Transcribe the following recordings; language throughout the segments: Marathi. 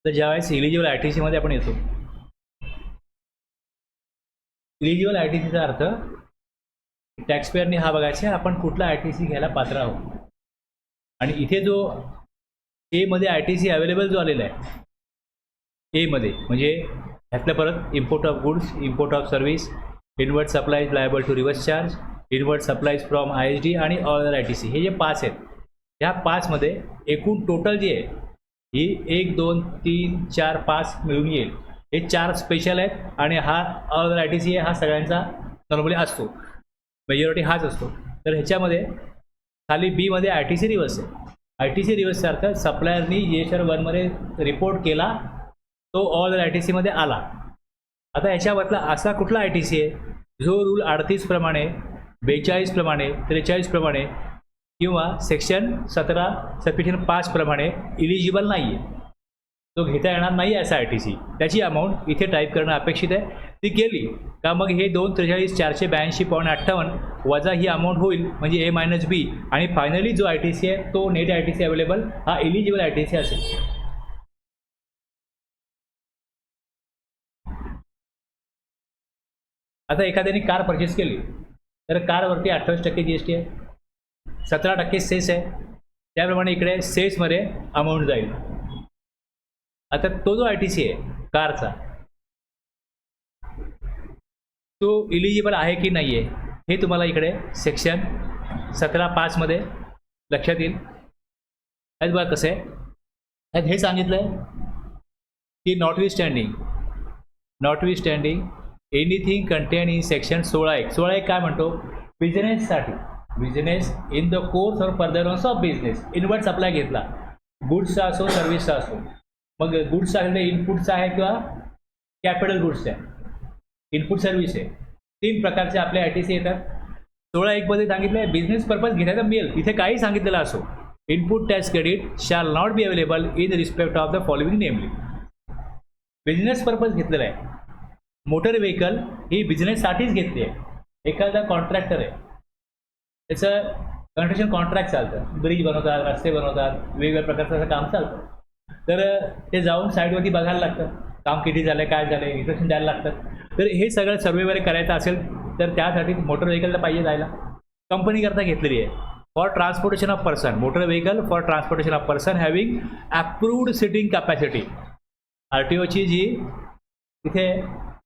तर ज्यावेळेस इलिजिबल ITC मध्ये आपण येतो, इलिजिबल ITCचा अर्थ टॅक्सपेअरने हा बघायचा आपण कुठला ITC घ्यायला पात्र आहोत. आणि इथे जो ए मध्ये ITC अवेलेबल जो आलेला आहे, ए मध्ये म्हणजे ह्यातलं परत import of goods, import of service, inward supplies liable to reverse charge, inward supplies from ISD आणि ऑल अदर ITC, हे जे 5 आहेत, ह्या 5 मध्ये एकूण टोटल जी आहे ही 1 2 3 4 5 मिळून येईल. हे 4 स्पेशल आहेत आणि हा ऑल अदर ITC आहे, हा सगळ्यांचा नॉर्मली असतो, मेजॉरिटी हाच असतो. तर ह्याच्यामध्ये खाली बी मध्ये ITC रिव्हर्स आहे. ITC रिव्हर्सचा अर्थ सप्लायरनी GSR 1 मध्ये रिपोर्ट केला, तो ऑल अदर ITC मध्ये आला. आता ह्याच्यावरला असा कुठला ITC आहे जो रूल 38 प्रमाणे, 42 प्रमाणे, 43 प्रमाणे किंवा सेक्शन 17 सबसेक्शन 5 प्रमाणे इलिजिबल नाही आहे, तो घेता येणार नाही असा ITC. त्याची अमाऊंट इथे टाईप करणं अपेक्षित आहे. ती केली का मग हे 243,482.58 वजा ही अमाऊंट होईल, म्हणजे A मायनस बी, आणि फायनली जो ITC आहे तो नेट ITC अवेलेबल हा इलिजिबल ITC असेल. आता एखाद्याने कार परचेस केली तर कारवरती 28% GST आहे, 17% सेस आहे, त्याप्रमाणे इकडे सेसमध्ये अमाऊंट जाईल. आता तो जो ITC आहे कारचा, तो इलिजिबल आहे की नाही आहे हे तुम्हाला इकडे सेक्शन 17(5) मध्ये लक्षात येईल. आज बघा कसं आहे, आज हे सांगितलं आहे की notwithstanding anything contain in section 16(1). 16(1) काय म्हणतो, बिझनेससाठी, business in the course or furtherance of business, inward supply घेतला, गुड्सचा असो सर्व्हिसचा असो, मग गुड्सचा आहे इनपुटचा आहे किंवा कॅपिटल गुड्सचा आहे, इनपुट सर्व्हिस आहे, 3 प्रकारचे आपले ITC येतात. 16(1) मध्ये सांगितलं आहे बिझनेस पर्पज घेण्याचा मिळेल, इथे काही सांगितलेलं असो, input tax credit shall not be available in respect of the following नेमली. बिझनेस पर्पज घेतलेला आहे, मोटर व्हेकल ही बिझनेससाठीच घेतली आहे. एखादा कॉन्ट्रॅक्टर आहे, त्याचं कन्स्ट्रक्शन कॉन्ट्रॅक्ट चालतं, ब्रिज बनवतात, रस्ते बनवतात, वेगवेगळ्या प्रकारचं असं काम चालतं. तर ते जाऊन साईडवरती बघायला लागतं, काम किती झालं, काय झालं, इन्स्ट्रक्शन द्यायला लागतं. तर हे सगळं सर्वे वगैरे करायचं असेल तर त्यासाठी मोटर व्हेकलला पाहिजे जायला, कंपनीकरता घेतलेली आहे. For transportation of person, motor vehicle for transportation of person having approved sitting capacity. RTOची जी इथे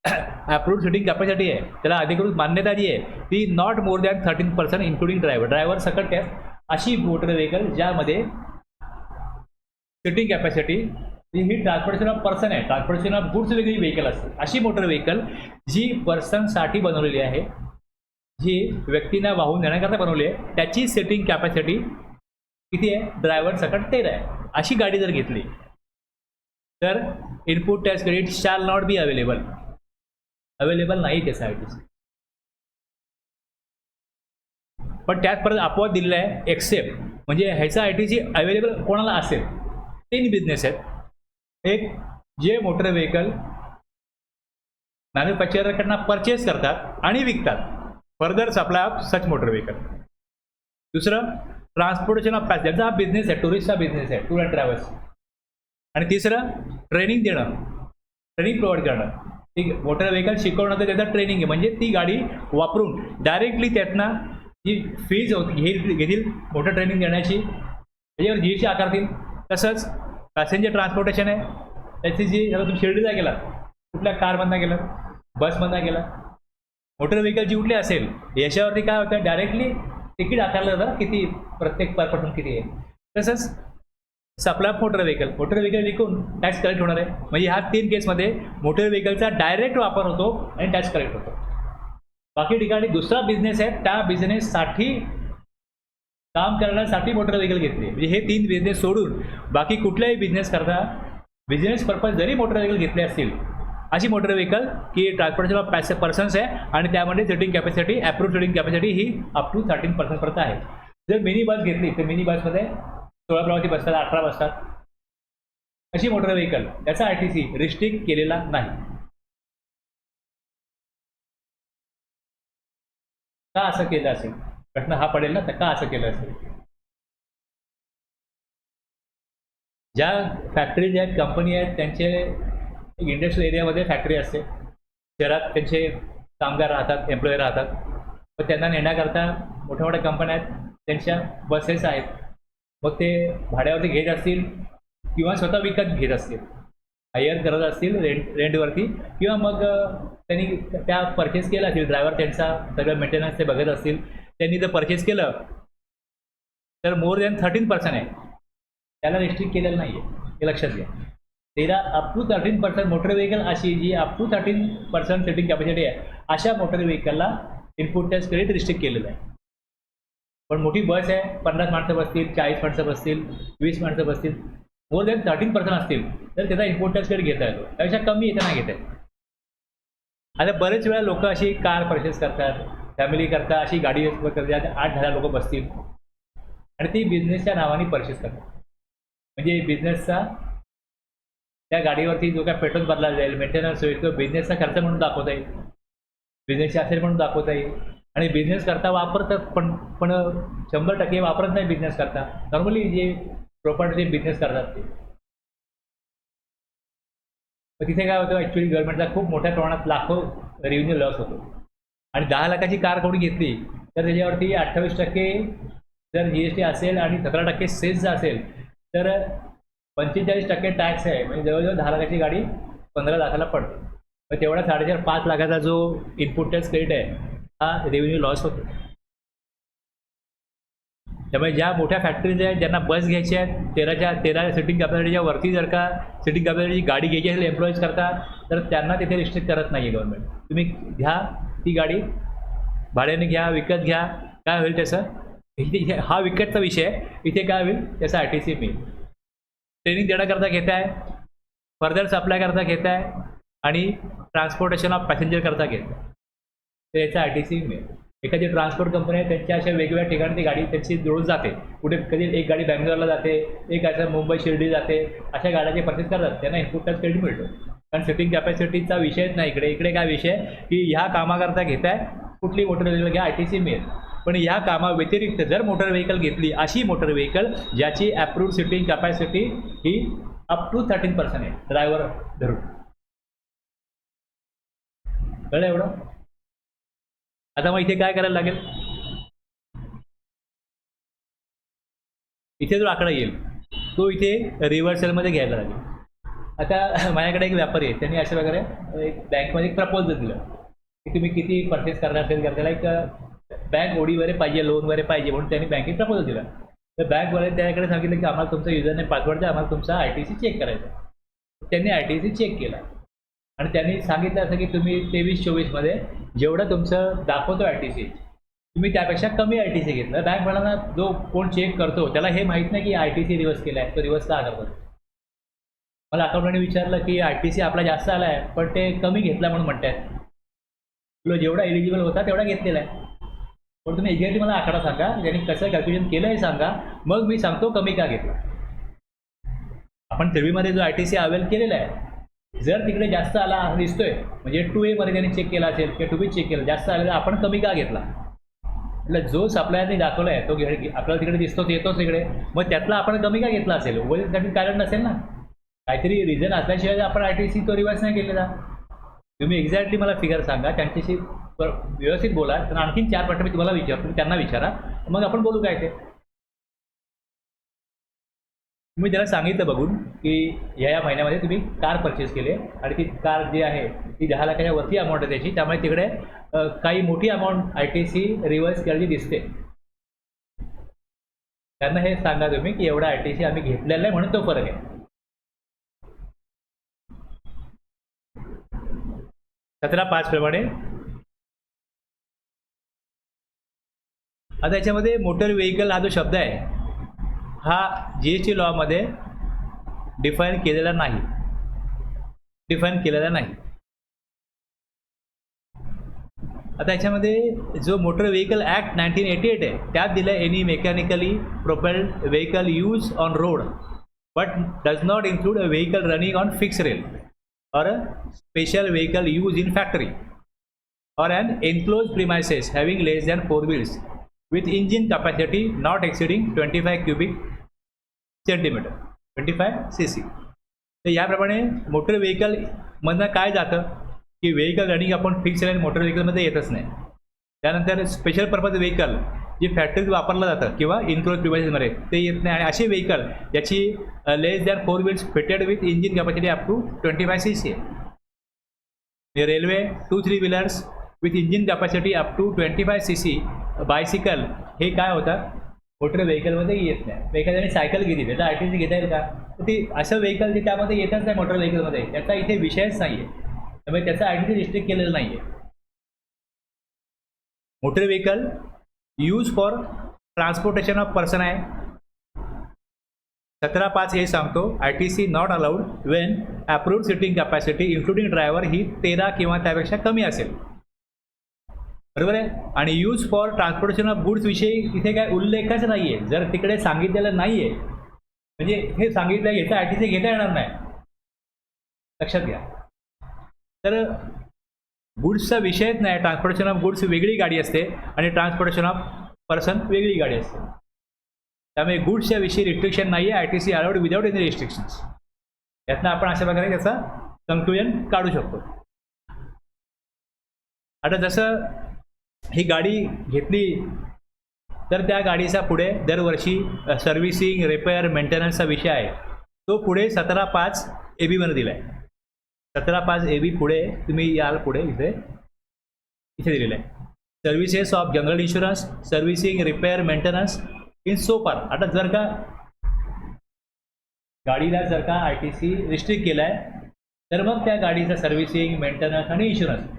अप्रूव्ड सिटिंग कॅपॅसिटी आहे, त्याला अधिकृत मान्यता जी आहे ती not more than 13% including driver सकट आहे, अशी मोटर व्हेकल ज्यामध्ये sitting capacity he transportation of person आहे, ट्रान्सपोर्टेशन ऑफ गुड्स वेगळी व्हेकल असते, अशी मोटर व्हेकल जी पर्सनसाठी बनवलेली आहे, जी व्यक्तींना वाहून नेण्याकरता बनवली आहे, त्याची सिटिंग कॅपॅसिटी किती आहे, ड्रायव्हर सकट 13 आहे. अशी गाडी जर घेतली तर input tax credit shall not be available नाही त्याचा ITC. पण त्यात परत अपवाद दिलेला आहे, एक्सेप्ट, म्हणजे ह्याचा ITC अवेलेबल कोणाला असेल, 3 बिझनेस आहेत. एक, जे मोटर व्हेकल मॅन्युफॅक्चररकडनं परचेस करतात आणि विकतात, further supply of such motor vehicle. दुसरं, ट्रान्सपोर्टेशन ऑफ पॅसेंजर, ज्याचा हा बिझनेस आहे, टुरिस्टचा बिझनेस आहे, टूर अँड ट्रॅव्हल्स. आणि तिसरं, ट्रेनिंग देणं, ट्रेनिंग प्रोव्हाइड करणं. ती मोटर व्हेकल शिकवणं तर त्याचं ट्रेनिंग आहे, म्हणजे ती गाडी वापरून डायरेक्टली त्यातनं जी फीज घेतील मोटर ट्रेनिंग देण्याची, त्याच्यावर GST आकारतील. तसंच पॅसेंजर ट्रान्सपोर्टेशन आहे, त्याची जी तुम्ही शिर्डीला गेलात, कुठल्या कारमधनं गेलात, बसमधनं गेलात, मोटर व्हेकल जी कुठली असेल याच्यावरती काय होतं, डायरेक्टली तिकीट आकारलं जातं, किती प्रत्येक पर पर्सन किती आहे. तसंच सप्लाय ऑफ मोटर व्हेकल विकून टॅक्स कलेक्ट होणार आहे, म्हणजे ह्या 3 केसमध्ये मोटर व्हेकलचा डायरेक्ट वापर होतो आणि टॅक्स कलेक्ट होतो. बाकी ठिकाणी दुसरा बिझनेस आहे, त्या बिझनेससाठी काम करण्यासाठी मोटर व्हेकल घेतली, म्हणजे हे 3 बिझनेस सोडून बाकी कुठल्याही बिझनेस करता, बिझनेस पर्पज जरी मोटर व्हेकल घेतले असतील, अशी मोटर व्हेकल की ट्रान्सपोर्टेशन ऑफ पर्सन्स आहे आणि त्यामध्ये seating capacity, approved sitting capacity ही अप टू 13% पर्यंत आहे. जर मिनी बस घेतली तर मिनी बसमध्ये 16 प्रवासी बसतात, 18 बसतात, अशी मोटर व्हेकल, त्याचा ITC रिस्ट्रिक्ट केलेला नाही. का असं केलं असेल, प्रश्न हा पडेल ना, तर का असं केलं असेल. ज्या फॅक्टरीज आहेत, कंपनी आहेत, त्यांचे एक इंडस्ट्रियल एरियामध्ये फॅक्टरी असते, शहरात त्यांचे कामगार राहतात, एम्प्लॉई राहतात, मग त्यांना नेण्याकरता मोठ्या मोठ्या कंपन्या आहेत, त्यांच्या बसेस आहेत, मग ते भाड्यावरती घेत असतील किंवा स्वतः विकत घेत असतील, हायर करत असतील रेंटवरती, किंवा मग त्यांनी त्या परचेस केला असेल, ड्रायव्हर त्यांचा सगळं मेंटेनन्स ते बघत असतील, त्यांनी जर परचेस केलं तर मोर दॅन 13% आहे, त्याला रिस्ट्रिक्ट केलेलं नाही आहे, हे लक्षात घ्या. अप टू 13% मोटर व्हेकल अशी जी अप टू 13% सिटिंग कॅपॅसिटी आहे, अशा मोटर व्हेकलला इनपुट टॅक्स क्रेडिट रिस्ट्रिक्ट केलेलं आहे. पण मोठी बस आहे, 50 माणसं बसतील, 40 माणसं बसतील, 20 माणसं बसतील, मोर दॅन 13% असतील तर त्याचा इनपुट टॅक्स क्रेडिट घेता येतो, त्यापेक्षा कमी येतं नाही घेता येत. आता बरेच वेळा लोक अशी कार परचेस करतात, फॅमिली करता अशी गाडी करतात, 8-10 लोक बसतील आणि ती बिझनेसच्या नावाने परचेस करतात. म्हणजे बिझनेसचा त्या गाडीवरती जो काय पेट्रोल भरला जाईल, मेंटेनन्स होईल, तो बिझनेसचा खर्च म्हणून दाखवता येईल, बिझनेसचे असेल म्हणून दाखवता येईल. आणि बिझनेस करता वापरतात, पण 100% वापरत नाही बिझनेस करता. नॉर्मली जे प्रॉपर्टी बिझनेस करतात ते, तर तिथे काय होतं, ॲक्च्युली गव्हर्नमेंटचा खूप मोठ्या प्रमाणात लाखो रेव्हेन्यू लॉस होतो. आणि 10 लाखाची कार कोणी घेतली तर त्याच्यावरती 28% जर GST असेल आणि 17% सेस असेल तर 45% टॅक्स आहे. म्हणजे जवळजवळ 10 लाखाची गाडी 15 लाखाला पडते. मग तेवढा 4.5-5 लाखाचा जो इनपुट टॅक्स क्रेडिट आहे हा रेव्हेन्यू लॉस होतो. त्यामुळे ज्या मोठ्या फॅक्टरीज आहेत, ज्यांना बस घ्यायची आहेत, 13 सिटिंग कॅपॅसिटीच्या वरती जर का सिटिंग कॅपॅसिटीची गाडी घ्यायची असेल एम्प्लॉईज करता, तर त्यांना तिथे रिस्ट्रिक्ट करत नाही आहे गव्हर्नमेंट. तुम्ही घ्या ती गाडी, भाड्याने घ्या, विकत घ्या, काय होईल त्याचं, इथे हा विकतचा विषय आहे. इथे काय होईल त्याचा ITC मिळेल. ट्रेनिंग देण्याकरता घेत आहे, फर्दर सप्लाय करता घेत आहे आणि ट्रान्सपोर्टेशन ऑफ पॅसेंजर करता घेत आहे, तर याचा ITC मिळेल. एखादी ट्रान्सपोर्ट कंपनी आहे, त्यांच्या अशा वेगवेगळ्या ठिकाणी ती गाडी त्यांची जुळून जाते. कुठे कधी एक गाडी बँगलोरला जाते, एक असं मुंबई शिर्डी जाते, अशा गाड्याचे परचेस करतात, त्यांना इनपुट टॅक्स क्रेडिट मिळतो. कारण सिटिंग कॅपॅसिटीचा विषयच नाही इकडे. इकडे काय विषय की ह्या कामाकरता घेत आहे, कुठली मोटर व्हेकल घ्या, ITC मिळेल. पण ह्या कामाव्यतिरिक्त जर मोटर व्हेकल घेतली, अशी मोटर व्हेकल ज्याची अप्रूव्ड सिटिंग कॅपॅसिटी ही अप टू 13% आहे, ड्रायव्हर धरून. कळलं एवढं? आता मग इथे काय करायला लागेल, इथे जो आकडा येईल तो इथे रिव्हर्सलमध्ये घ्यायला लागेल. आता माझ्याकडे एक व्यापारी आहे, त्यांनी अशा प्रकारे एक बँकमध्ये एक प्रपोजल दिलं की तुम्ही किती परचेस करणार असेल का, त्याला एक बँक ओडी वगैरे पाहिजे, लोन वगैरे पाहिजे, म्हणून त्यांनी बँकेत प्रपोजल दिला. तर बँकवाले त्याकडे सांगितलं की आम्हाला तुमचं युजरनेम पासवर्ड द्या, आम्हाला तुमचा ITC चेक करायचा. त्यांनी ITC चेक केला आणि त्यांनी सांगितलं असं की तुम्ही 23-24 जेवढं तुमचं दाखवतो ITC, तुम्ही त्यापेक्षा कमी ITC घेतलं. बँक म्हणाला जो कोण चेक करतो त्याला हे माहीत नाही की ITC रिव्हर्स केला आहे, तो रिव्हर्स का करतो. मला अकाउंटंटने विचारलं की ITC आपला जास्त आला आहे, पण ते कमी घेतला म्हणून म्हणतात. तुला जेवढा एलिजिबल होता तेवढा घेतलेला आहे, पण तुम्ही एक्झॅक्टली मला आकडा सांगा, ज्यांनी कसं कॅल्क्युलेशन केलं हे सांगा, मग मी सांगतो कमी का घेतला. आपण सेबीमध्ये जो ITC अवेल केलेला आहे, जर तिकडे जास्त आला दिसतोय, म्हणजे 2A त्यांनी चेक केला असेल किंवा 2B चेक केलं, जास्त आलेला आपण कमी का घेतला. म्हटलं जो सप्लायरने दाखवला आहे तो आपल्याला तिकडे दिसतो, येतोच तिकडे, मग त्यातला आपण कमी का घेतला असेल. वरील कारण नसेल ना, काहीतरी रिझन असल्याशिवाय आपण ITC तो रिव्हर्स नाही केलेला. तुम्ही एक्झॅक्टली मला फिगर सांगा, त्यांच्याशी व्यवस्थित बोला. तर आणखीन 4 प्रश्न मी तुम्हाला विचारतो, तुम्ही त्यांना विचारा, मग आपण बोलू काय ते. तुम्ही त्याला सांगितलं बघून की या महिन्यामध्ये तुम्ही कार परचेस केली आणि ती कार जी आहे ती 10 लाखाच्या वरती अमाऊंट आहे त्याची, त्यामुळे तिकडे काही मोठी अमाऊंट ITC रिव्हर्स केलेली दिसते. त्यांना हे सांगा तुम्ही की एवढा ITC आम्ही घेतलेला आहे म्हणून तो फरक आहे. 17.5 प्रमाणे. आता याच्यामध्ये मोटर व्हेकल हा जो शब्द आहे हा GST लॉमध्ये डिफाईन केलेला नाही. आता याच्यामध्ये जो मोटर व्हेकल ॲक्ट 1988 आहे त्यात दिलं any mechanically propelled vehicle use on road but does not include a vehicle running on fix rail or a special vehicle used in factory or an enclosed premises having less than 4 wheels with engine capacity not exceeding 25 cubic centimeter. 25cc. तर याप्रमाणे मोटर व्हेकलमधनं काय जातं की व्हेकल रनिंग आपण फिक्स लाईन मोटर व्हेकलमध्ये येतच नाही. त्यानंतर स्पेशल पर्पज व्हेकल जे फॅक्टरीत वापरलं जातं किंवा इन्क्लोज डिव्हाइसेसमध्ये ते येत नाही. आणि असे व्हेकल याची less than 4 wheels fitted with engine capacity up to 25cc आहे. Railway 2-3 wheelers with engine capacity up to 25cc bicycle हे काय होतं मोटर व्हेकलमध्ये येत नाही. एखाद्याने सायकल घेतली त्याचा RTC घेता येईल का? तर ती असं व्हेकल जे त्यामध्ये येतच नाही मोटर व्हेकलमध्ये, त्याचा इथे विषयच नाही आहे. त्यामुळे त्याचा RTC रिस्ट्रिक्ट केलेलं नाही आहे. Motor vehicle use for transportation of person आहे. 17.5 हे सांगतो RTC not allowed when approved sitting capacity including driver ही 13 किंवा त्यापेक्षा कमी असेल. बरोबर आहे. आणि use for transportation of goods विषयी तिथे काय उल्लेखच नाही आहे. जर तिकडे सांगितलेलं नाही आहे म्हणजे हे सांगितलं याचा RTC घेता येणार नाही, लक्षात घ्या. तर गुड्सचा विषयच नाही. ट्रान्सपोर्टेशन ऑफ गुड्स वेगळी गाडी असते आणि ट्रान्सपोर्टेशन ऑफ पर्सन वेगळी गाडी असते. त्यामुळे गुड्सच्या विषयी रिस्ट्रिक्शन नाही आहे. RTC allowed without any restrictions. यातनं आपण अशा प्रकारे त्याचा कन्क्लुजन काढू शकतो. आता जसं ही गाडी घेतली तर त्या गाडीचा पुढे दरवर्षी सर्व्हिसिंग रिपेअर मेंटेनन्सचा विषय आहे. तो पुढे 17.5 AB मध्ये दिला आहे. 17.5 AB पुढे तुम्ही याल पुढे इथे दिलेलं आहे. Services of general insurance servicing repair maintenance in so फार. आता जर का गाडीला जर का RTC रिस्ट्रिक्ट केला आहे तर मग त्या गाडीचा सर्व्हिसिंग मेंटेनन्स आणि इन्शुरन्स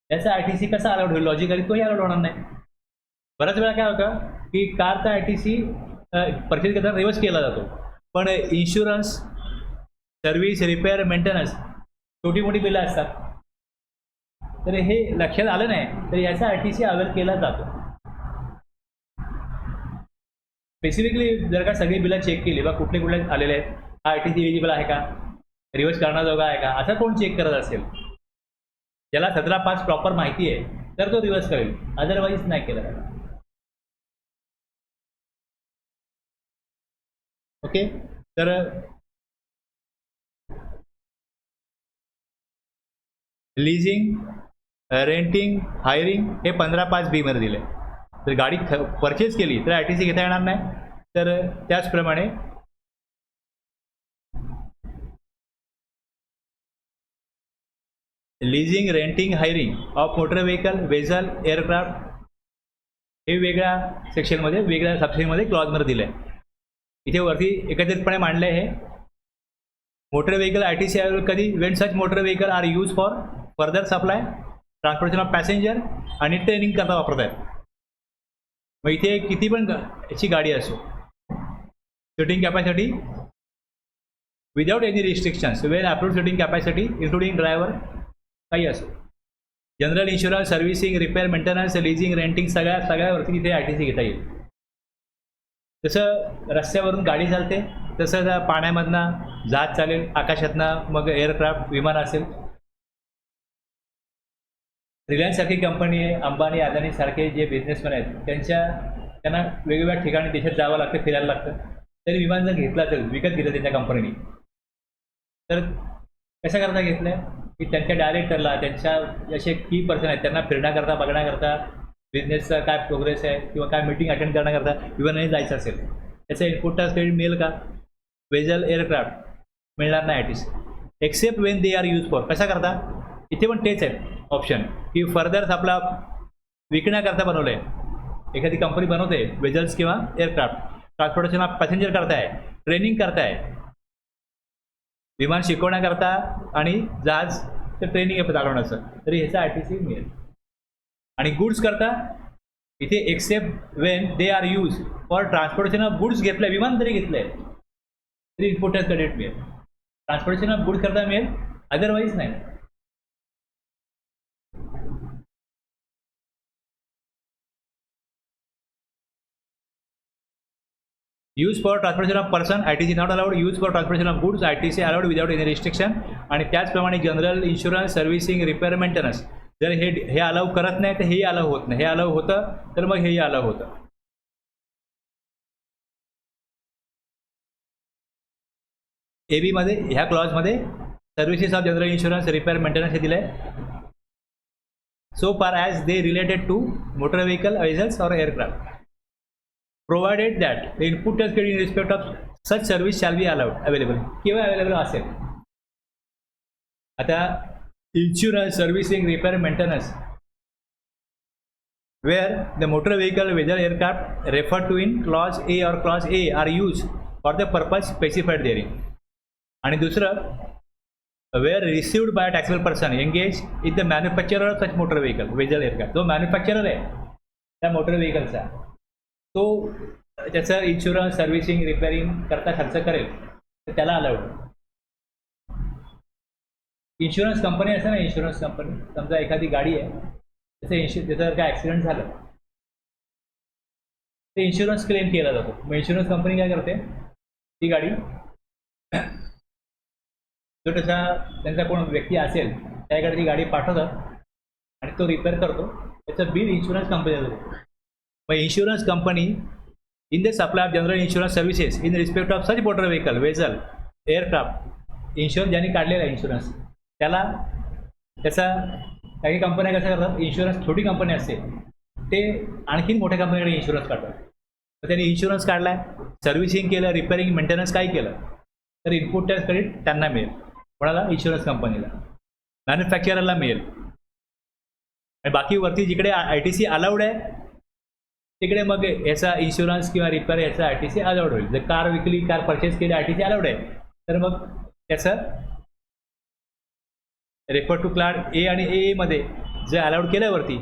याचा RTC कसा अलाउड होईल? लॉजिकली तोही अलाउड होणार नाही. बऱ्याच वेळा काय होतं की कारचा RTC परचेज करताना रिवर्स केला जातो, पण इन्शुरन्स सर्व्हिस रिपेअर मेंटेनन्स छोटी मोठी बिलं असतात. तर हे लक्षात आलं नाही तर याचा RTC अवेल केला जातो. स्पेसिफिकली जर का सगळी बिलं चेक केली बा कुठले कुठले आलेले आहेत, हा RTC एलिजिबल आहे का, रिवर्स करण्याजोगा आहे का, असं कोण चेक करत असेल ज्याला 17.5 प्रॉपर माहिती आहे तर तो रिवर्स करेल, अदरवाईज नाही केलं. ओके. तर लिजिंग रेंटिंग हायरिंग हे 15.5 B मध्ये दिले. तर गाडी परचेज केली तर RTC घेता येणार नाही. तर त्याचप्रमाणे leasing renting hiring of motor vehicle vessel aircraft हे वेगळ्या सेक्शनमध्ये वेगळ्या सबसेक्शनमध्ये क्लॉजमध्ये दिलं आहे. इथे वरती एकत्रितपणे मांडलं आहे. मोटर व्हेकल RTC अवेलेबल कधी when such motor vehicle are use for further supply transportation of passenger आणि ट्रेनिंग करता वापरत आहेत. मग इथे किती पण याची गाडी असो sitting capacity without any restrictions when approved sitting capacity including driver काही असो, general insurance servicing repair maintenance leasing renting सगळ्यावरती तिथे RTC घेता येईल. जसं रस्त्यावरून गाडी चालते तसं पाण्यामधनं जहाज चालेल, आकाशातनं मग एअरक्राफ्ट विमान असेल. रिलायन्ससारखी कंपनी आहे, अंबानी अदानी सारखे जे बिझनेसमॅन आहेत त्यांना वेगवेगळ्या ठिकाणी देशात जावं लागतं, फिरायला लागतं. तरी विमान जर घेतलं असेल विकत घेतलं त्यांच्या कंपनीने तर कशा करता घेतलं की त्यांच्या डायरेक्टरला त्यांच्या असे की पर्सन आहेत त्यांना फिरण्याकरता बघण्याकरता बिझनेसचा काय प्रोग्रेस आहे किंवा काय मीटिंग अटेंड करण्याकरता विमानाने जायचं असेल त्याचा इनपुटचा क्रेडिट मिळेल का? वेझल एअरक्राफ्ट मिळणार नाही RTC except when they are use for. कशा करता इथे पण तेच आहे ऑप्शन की फर्दर आपला विकण्याकरता बनवलं आहे. एखादी कंपनी बनवते वेझल्स किंवा एअरक्राफ्ट ट्रान्सपोर्टेशन ऑफ पॅसेंजर करताय, ट्रेनिंग करताय, विमान शिकवण्याकरता आणि जहाजचं ट्रेनिंग चालवण्याचं, तरी ह्याचा RTC मिळेल. आणि गुड्स करता इथे except when they are use for transportation of goods घेतलं, विमान जरी घेतलंय तरी इम्पोर्टन्स क्रेडिट मिळेल. ट्रान्सपोर्टेशन ऑफ गुड्स करता मिळेल, अदरवाईज नाही. Use for transportation of person RTC not allowed. Use for transportation of goods RTC allowed without any restriction. आणि त्याचप्रमाणे general insurance servicing repair maintenance जर हे अलाउ करत नाही तर हेही अलाउ होत नाही. हे अलाउ होतं तर मग हेही अलाउ होतं. ए बीमध्ये ह्या क्लॉजमध्ये services of general insurance repair maintenance हे दिलं आहे. So far as they related to motor vehicle vessels or aircraft provided that the input tax credit in respect of such service shall be allowed available. केव्हा अवेलेबल असेल? आता insurance servicing repair maintenance where the motor vehicle whether aircraft referred to in clause A or clause A are used for the purpose specified therein. आणि दुसरं, where received by a taxable person engaged in the manufacturer of such motor vehicle vessel aircraft. जो मॅन्युफॅक्चरर आहे त्या मोटर व्हेकलचा तो त्याचा इन्शुरन्स सर्व्हिसिंग रिपेअरिंग करता खर्च करेल तर त्याला अलाउड. इन्शुरन्स कंपनी असते ना, इन्शुरन्स कंपनी समजा एखादी गाडी आहे त्याचं जर काय ॲक्सिडेंट झालं ते इन्शुरन्स क्लेम केला जातो. मग इन्शुरन्स कंपनी काय करते, ती गाडी जो तसा त्यांचा कोण व्यक्ती असेल त्याकडे ती गाडी पाठवतात आणि तो रिपेअर करतो, त्याचं बिल इन्शुरन्स कंपनीला देतो. मग insurance company in the supply of general insurance services in respect of such motor vehicle vessel aircraft insurance ज्यांनी काढलेला आहे इन्शुरन्स त्याला त्याचा काही कंपन्या कसं करतात, इन्शुरन्स छोटी कंपनी असते ते आणखीन मोठ्या कंपनीकडे इन्शुरन्स काढतात. तर त्यांनी इन्शुरन्स काढला आहे, सर्व्हिसिंग केलं, रिपेअरिंग मेंटेनन्स काही केलं तर इनपुट टॅक्स क्रेडिट त्यांना मिळेल. कोणाला? इन्शुरन्स कंपनीला. मॅन्युफॅक्चररला मिळेल. आणि बाकी वरती जिकडे ITC अलाउड आहे तिकडे मग याचा इन्शुरन्स किंवा रिपेअर याचा ITC अलाउड होईल. जर कार विकली, कार परचेस केली, ITC अलाउड आहे तर मग त्याचं रेफर टू क्लास ए आणि ए मध्ये जे अलाउड केल्यावरती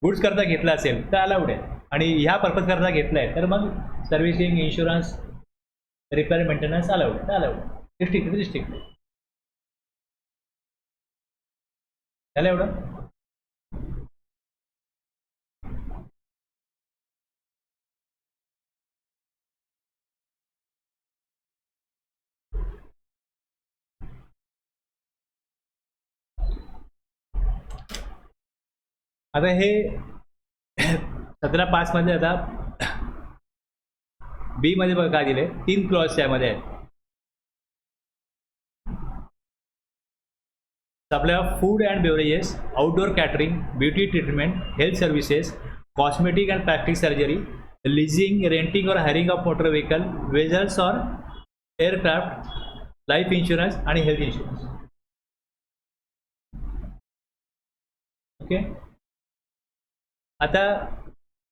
गुड्स करता घेतला असेल तर अलाउड आहे, आणि ह्या पर्पज करता घेतला आहे तर मग servicing insurance repair maintenance allowed आहे, तर अलाउड डिस्ट्रिक्ट डिस्ट्रिक्ट झालं एवढं. आता हे 17(5) मध्ये आता बी मध्ये बघा काय दिले, 3 क्लॉज त्यामध्ये आहेत. Supply of food and beverages, outdoor catering, beauty treatment, health services, cosmetic and plastic surgery, leasing, renting और hiring of motor vehicle, vessels और एअरक्राफ्ट, लाईफ इन्शुरन्स आणि हेल्थ इन्शुरन्स. ओके. आता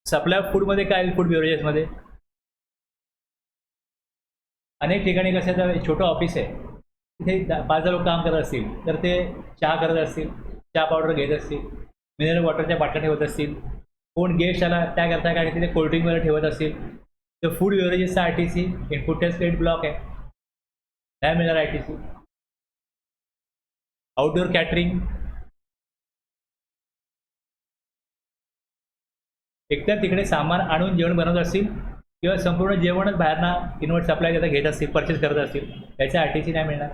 सप्लाय ऑफ फूडमध्ये काय, फूड बेवरेजेसमध्ये अनेक ठिकाणी कसं तर छोटं ऑफिस आहे, तिथे 5 लोक काम करत असतील तर ते चहा करत असतील, चहा पावडर घेत असतील, मिनरल वॉटरच्या बाटल्या ठेवत असतील, कोण गेस्ट आला त्याकरता काय तिथे कोल्ड्रिंक वगैरे ठेवत असतील तर फूड बेवरेजेसचा ITC input tax credit block आहे, नाही मिळणार ITC. आउटडोर कॅटरिंग, एकतर तिकडे सामान आणून जेवण बनवत असतील किंवा संपूर्ण जेवणच बाहेरना इनवर्ट सप्लाय देता घेत असतील, परचेस करत असतील, त्याच्या ITC नाही मिळणार.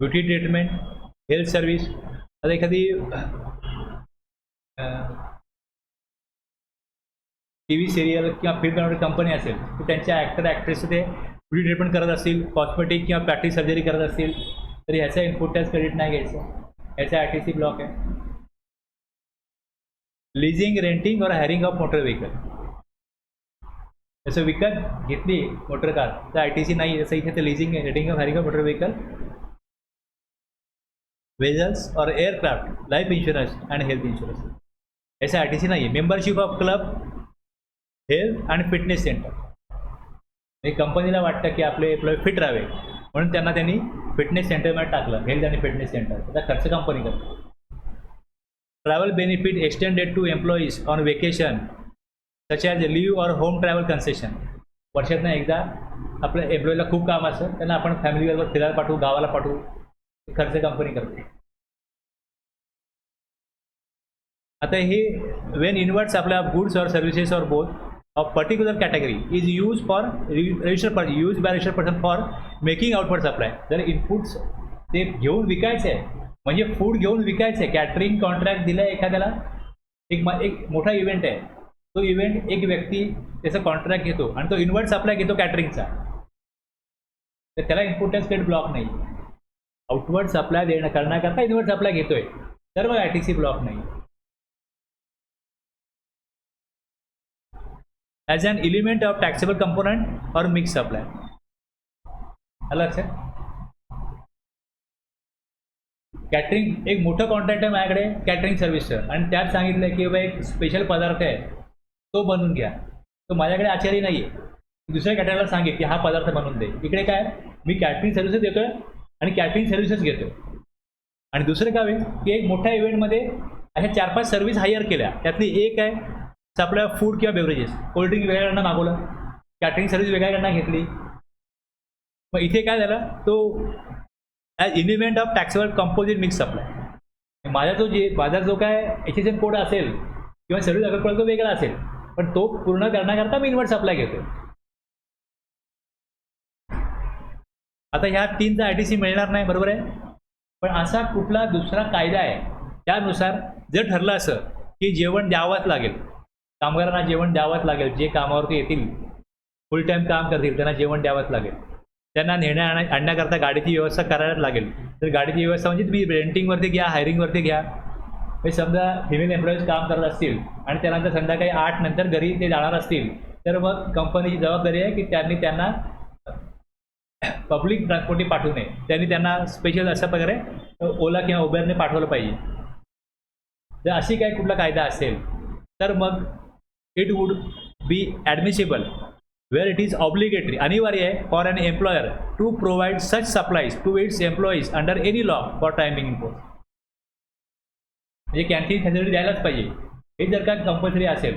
ब्युटी ट्रीटमेंट, हेल्थ सर्व्हिस, आता एखादी TV सिरियल किंवा फिल्म बनवणारी कंपनी असेल तर त्यांच्या ॲक्टर ॲक्ट्रेस ते ब्युटी ट्रीटमेंट करत असतील, कॉस्मेटिक किंवा प्लास्टिक सर्जरी करत असतील तर ह्याचा इनपुट टॅक्स क्रेडिट नाही घ्यायचं, ह्याचा ITC ब्लॉक आहे. लिजिंग, रेंटिंग और हायरिंग ऑफ मोटर व्हेकल, जसं विकत घेतली मोटर कार तर ITC नाही, जसं इथे तर leasing, renting of hiring of motor vehicle, vessels और aircraft, life insurance and health insurance, याचा ITC नाही आहे. Membership of club, health and fitness centre, कंपनीला वाटतं की आपले एम्प्लॉय फिट राहावे म्हणून त्यांनी फिटनेस सेंटरमध्ये टाकलं, हेल्थ आणि फिटनेस सेंटर, त्याचा खर्च कंपनी करते. Travel benefit extended to employees on vacation such as leave or home travel concession, वर्षातनं एकदा आपल्या एम्प्लॉईला खूप काम असतं त्यांना आपण फॅमिलीबरोबर फिरायला पाठवू, गावाला पाठवू, खर्च कंपनी करते. आता हे when inward supply of goods और services or both of particular category is use for registered use by registered person for making outward supply. जर इनपुट्स ते घेऊन विकायचे आहे म्हणजे फूड घेऊन विकायचं आहे, कॅटरिंग कॉन्ट्रॅक्ट दिलं आहे एखाद्याला, एक मोठा इव्हेंट आहे तो इव्हेंट एक व्यक्ती त्याचा कॉन्ट्रॅक्ट घेतो आणि तो इनवर्ट सप्लाय घेतो कॅटरिंगचा, तर त्याला इनपुट टॅक्स क्रेडिट ब्लॉक नाही. आउटवर्ड सप्लाय देणं करण्याकरता इनवर्ट सप्लाय घेतोय तर मग ITC ब्लॉक नाही. As an element of taxable component or mix supply. आलं लक्षात? कॅटरिंग एक मोठं कॉन्ट्रॅक्ट आहे माझ्याकडे कॅटरिंग सर्व्हिसचं, आणि त्यात सांगितलं की बाबा एक स्पेशल पदार्थ आहे तो बनवून घ्या. तो माझ्याकडे आचारी नाही आहे, दुसऱ्या कॅटरिंगला सांगेल की हा पदार्थ बनवून दे. इकडे काय, मी कॅटरिंग सर्व्हिसेस देतोय आणि कॅटरिंग सर्व्हिसेस घेतोय. आणि दुसरं काय होईल की एक मोठ्या इव्हेंटमध्ये अशा 4-5 सर्व्हिस हायर केल्या, त्यातली एक आहे आपल्या फूड किंवा बेवरेजेस. कोल्ड्रिंक वेगळ्याकडनं मागवलं, कॅटरिंग सर्व्हिस वेगळ्याकडनं घेतली. मग इथे काय झालं, तो as element of taxable composite mix supply. माझा जो काय HSN कोड असेल किंवा सर्व्हिस अग्रीकल्चर तो वेगळा असेल, पण तो पूर्ण करण्याकरता मी इनवर्ट सप्लाय घेतो. आता ह्या 3चा ITC मिळणार नाही, बरोबर आहे. पण असा कुठला दुसरा कायदा आहे त्यानुसार जर ठरलं असं की जेवण द्यावंच लागेल, कामगारांना जेवण द्यावंच लागेल, जे कामावरती येतील फुल टाईम काम करतील त्यांना जेवण द्यावंच लागेल, त्यांना नेण्या आणण्याकरता गाडीची व्यवस्था करायलाच लागेल. तर गाडीची व्यवस्था म्हणजे तुम्ही रेंटिंगवरती घ्या, हायरिंगवरती घ्या. म्हणजे समजा फिमेल एम्प्लॉईज काम करत असतील आणि त्यानंतर संध्याकाळी 8 नंतर घरी ते जाणार असतील, तर मग कंपनीची जबाबदारी आहे की त्यांना पब्लिक ट्रान्सपोर्टने पाठवू नये. त्यांनी त्यांना स्पेशल अशा प्रकारे ओला किंवा उबेरने पाठवलं पाहिजे. जर अशी काही कुठला कायदा असेल तर मग it would be admissible where it is obligatory, अनिवार्य आहे for an employer to provide such supplies to its employees under any law for timing import. म्हणजे कॅन्टीन फॅसिलिटी द्यायलाच पाहिजे. हे जर का कंपल्सरी असेल,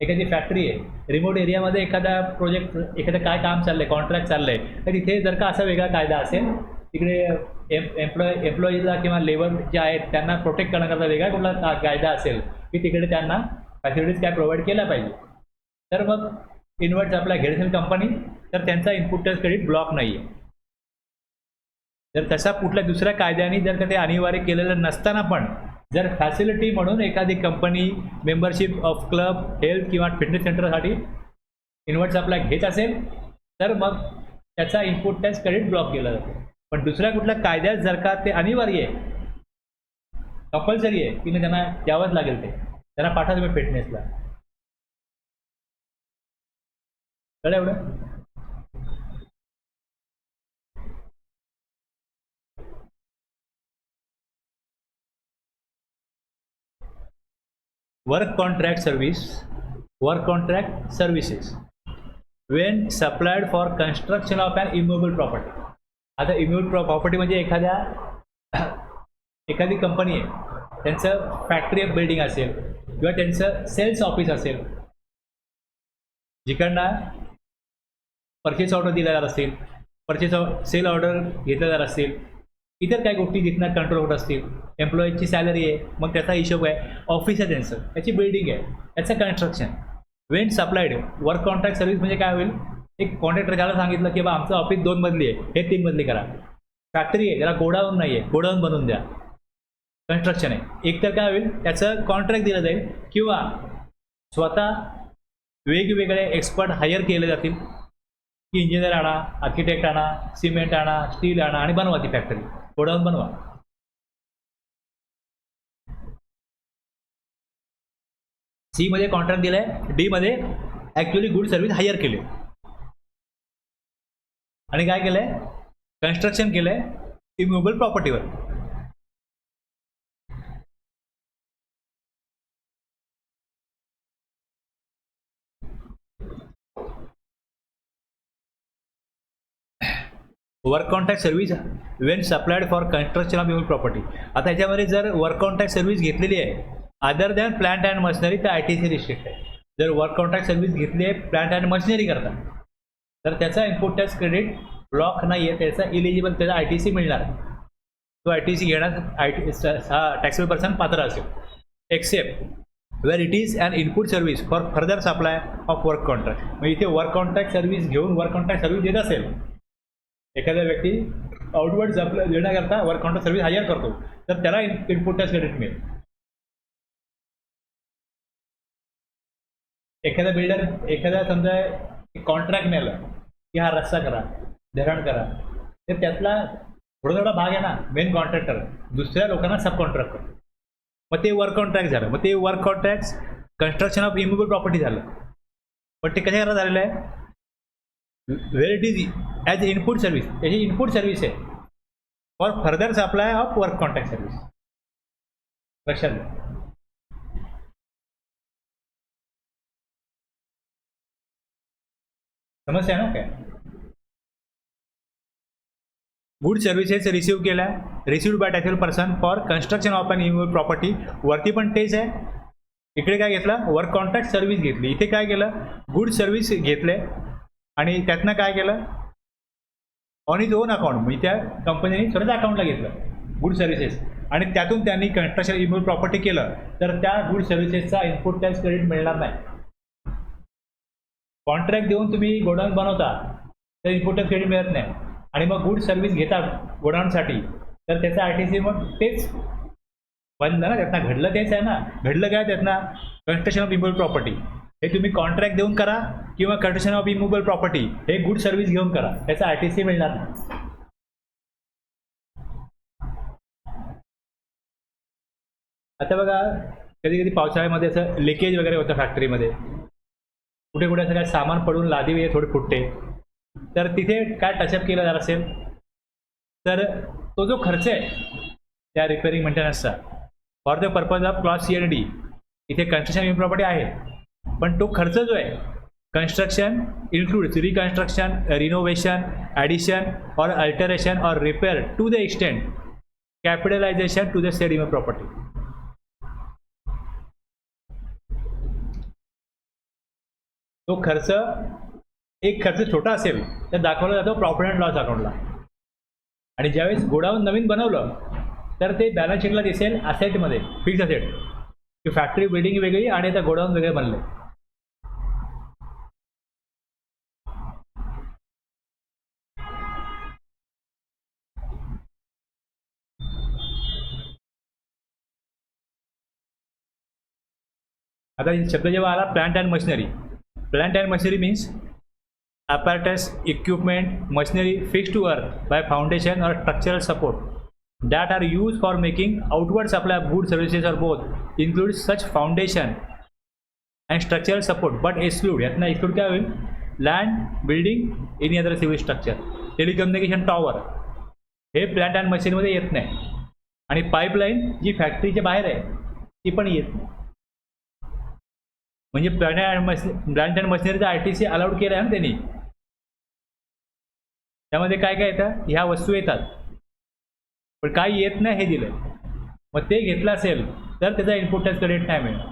एखादी फॅक्टरी आहे, रिमोट एरियामध्ये एखादा प्रोजेक्ट, एखादं काय काम चाललंय, कॉन्ट्रॅक्ट चाललंय, तर तिथे जर का असा वेगळा कायदा असेल, तिकडे एम्प्लॉईजला किंवा लेबर जे आहेत त्यांना प्रोटेक्ट करण्याकरता वेगळा कुठला कायदा असेल की तिकडे त्यांना फॅसिलिटीज काय प्रोव्हाइड केल्या पाहिजे, तर मग इनवर्ट सप्लाय घेत असेल कंपनी तर त्यांचा इनपुट टॅक्स क्रेडिट ब्लॉक नाही आहे. जर तसा कुठल्या दुसऱ्या कायद्याने जर का ते अनिवार्य केलेलं नसताना पण जर फॅसिलिटी म्हणून एखादी company membership of club, health किंवा फिटनेस सेंटरसाठी इनवर्ट सप्लाय घेत असेल तर मग त्याचा इनपुट टॅक्स क्रेडिट ब्लॉक केला जातो. पण दुसऱ्या कुठल्या कायद्यात जर का ते अनिवार्य आहे, कंपल्सरी आहे की त्यांना द्यावंच लागेल, ते त्यांना पाठवा तुम्ही फिटनेसला, कळलं एवढं. Work contract services when supplied for construction of an immovable property. आता इम्युएबल प्रॉपर्टी म्हणजे एखादी कंपनी आहे, त्यांचं फॅक्टरी ऑफ बिल्डिंग असेल किंवा त्यांचं सेल्स ऑफिस असेल, जिकडनं परचेस ऑर्डर दिल्या जात असतील, सेल ऑर्डर घेतल्या जात असतील, इतर काही गोष्टी जिथनं कंट्रोल होत असतील, एम्प्लॉईजची सॅलरी आहे, मग त्याचा हिशोब आहे, ऑफिस आहे त्यांचं, त्याची बिल्डिंग आहे, त्याचं construction. When supplied work contract service म्हणजे काय होईल, एक कॉन्ट्रॅक्टर त्याला सांगितलं की बा आमचं ऑफिस 2 मजली आहे, हे 3 मजली करा. फॅक्टरी आहे, त्याला गोडाऊन नाही आहे, गोडाऊन बनवून द्या. कन्स्ट्रक्शन आहे, एकतर काय होईल त्याचं कॉन्ट्रॅक्ट दिलं जाईल किंवा स्वतः वेगवेगळे एक्सपर्ट हायर केले जातील की इंजिनियर आणा, आर्किटेक्ट आणा, सिमेंट आणा, स्टील आणा आणि बनवा ती फॅक्टरी, गोडाऊन बनवा. सी मध्ये कॉन्ट्रॅक्ट दिलाय, डी मध्ये ऍक्च्युअली गुड सर्व्हिस हायर केले आणि काय केलंय, कन्स्ट्रक्शन केलंय इम्युएबल प्रॉपर्टीवर. Work contract service when supplied for construction of immovable property. आता याच्यामध्ये जर वर्क कॉन्ट्रॅक्ट सर्व्हिस घेतलेली आहे other than plant and machinery तर ITC रिस्ट्रिक्ट आहे. जर वर्क कॉन्ट्रॅक्ट सर्व्हिस घेतली आहे प्लांट अँड मशिनरी करता तर त्याचा इनपुट टॅक्स क्रेडिट ब्लॉक नाही आहे, त्याचा इलिजिबल, त्याचा ITC मिळणार. तो ITC घेण्यास टॅक्सेबल पर्सन पात्र असेल except where it is an input service for further supply of work contract. म्हणजे इथे वर्क कॉन्ट्रॅक्ट सर्व्हिस घेऊन वर्क कॉन्ट्रॅक्ट सर्व्हिस देत असेल एखादा व्यक्ती, आउटवर्ड सप्लाय देण्याकरता वर्क कॉन्ट्रॅक्ट सर्व्हिस हायर करतो तर त्याला इनपुट टॅक्स क्रेडिट मिळेल. एखादा बिल्डर एखादा समजा कॉन्ट्रॅक्ट नेलं की हा रस्ता करा, धरण करा, तर त्यातला थोडा थोडा भाग आहे ना मेन कॉन्ट्रॅक्टर, दुसऱ्या लोकांना सब कॉन्ट्रॅक्ट करतो. मग ते वर्क कॉन्ट्रॅक्ट झालं. मग ते work contract construction of immovable property झालं. पण ते कशा झालेलं आहे, where it is as input service, त्याची इनपुट सर्व्हिस आहे for further supply of work contract service. लक्षात घ्या. समस्या आहे ना काय. गुड सर्व्हिसेस रिसिव्ह केल्या, received by taxable person for construction of an immovable property. वरती पण तेच आहे. इकडे काय घेतलं, वर्क कॉन्ट्रॅक्ट सर्व्हिस घेतली. इथे काय केलं, गुड सर्व्हिस घेतले आणि त्यातनं काय केलं, ऑन इज ओन अकाउंट, म्हणजे त्या कंपनीने स्वतःच्या अकाउंटला घेतलं गुड सर्व्हिसेस आणि त्यातून त्यांनी कन्स्ट्रक्शन इमोबल प्रॉपर्टी केलं, तर त्या गुड सर्व्हिसेसचा इनपुट टॅक्स क्रेडिट मिळणार नाही. कॉन्ट्रॅक्ट देऊन तुम्ही गोडाऊन बनवता तर इनपुट टॅक्स क्रेडिट मिळत नाही. आणि मग गुड सर्व्हिस घेता गोडाऊनसाठी, तर त्याचं RTC मग तेच बंद ना, त्यातनं घडलं तेच आहे ना. घडलं काय त्यातनं, कन्स्ट्रक्शन ऑफ इमोबल प्रॉपर्टी. हे तुम्ही कॉन्ट्रॅक्ट देऊन करा किंवा कन्स्ट्रक्शन ऑफ इमोबल प्रॉपर्टी हे गुड सर्व्हिस घेऊन करा, त्याचा RTC मिळणार नाही. आता बघा, कधी कधी पावसाळ्यामध्ये असं लिकेज वगैरे होतं फॅक्टरीमध्ये, कुठे कुठे असं काय सामान पडून लादी वगैरे थोडी फुटते, तर तिथे काय टचअप केलं जात असेल तर तो जो खर्च आहे त्या रिपेअरिंग मेंटेनन्सचा for the purpose of clause C and D, इथे कन्स्ट्रक्शन इमोबल प्रॉपर्टी आहे, पण तो खर्च जो आहे construction includes reconstruction, renovation, addition और अल्टरेशन और repair to the extent capitalisation to the said immovable property. तो खर्च, एक खर्च छोटा असेल तर दाखवला जातो प्रॉफिट अँड लॉस अकाउंटला, आणि ज्यावेळेस गोडाऊन नवीन बनवलं तर ते बॅलन्स शीटला दिसेल असेटमध्ये, फिक्स असेट, की फॅक्टरी बिल्डिंग वेगळी आणि आता गोडाऊन वेगळे बनले. आता शब्द जेव्हा आला plant and machinery, plant and machinery means apparatus, equipment, machinery fixed to earth by foundation or structural support that are used for making outward supply of goods, services or both, includes such foundation and structural support but exclude, यातना exclude क्या होईल, land, building, any other civil structure. Telecommunication tower हे प्लांट अँड मशीनमध्ये येत नाही, आणि पाईपलाईन जी फॅक्टरीच्या बाहेर आहे ती पण येत नाही. म्हणजे प्लांट अँड मशिनरीचा RTC अलाउड केला आहे ना त्यांनी. त्यामध्ये काय काय येतं, ह्या वस्तू येतात पण काय येत नाही हे दिलं, मग ते घेतलं असेल तर त्याचा इनपुट टॅक्स क्रेडिट नाही मिळणार.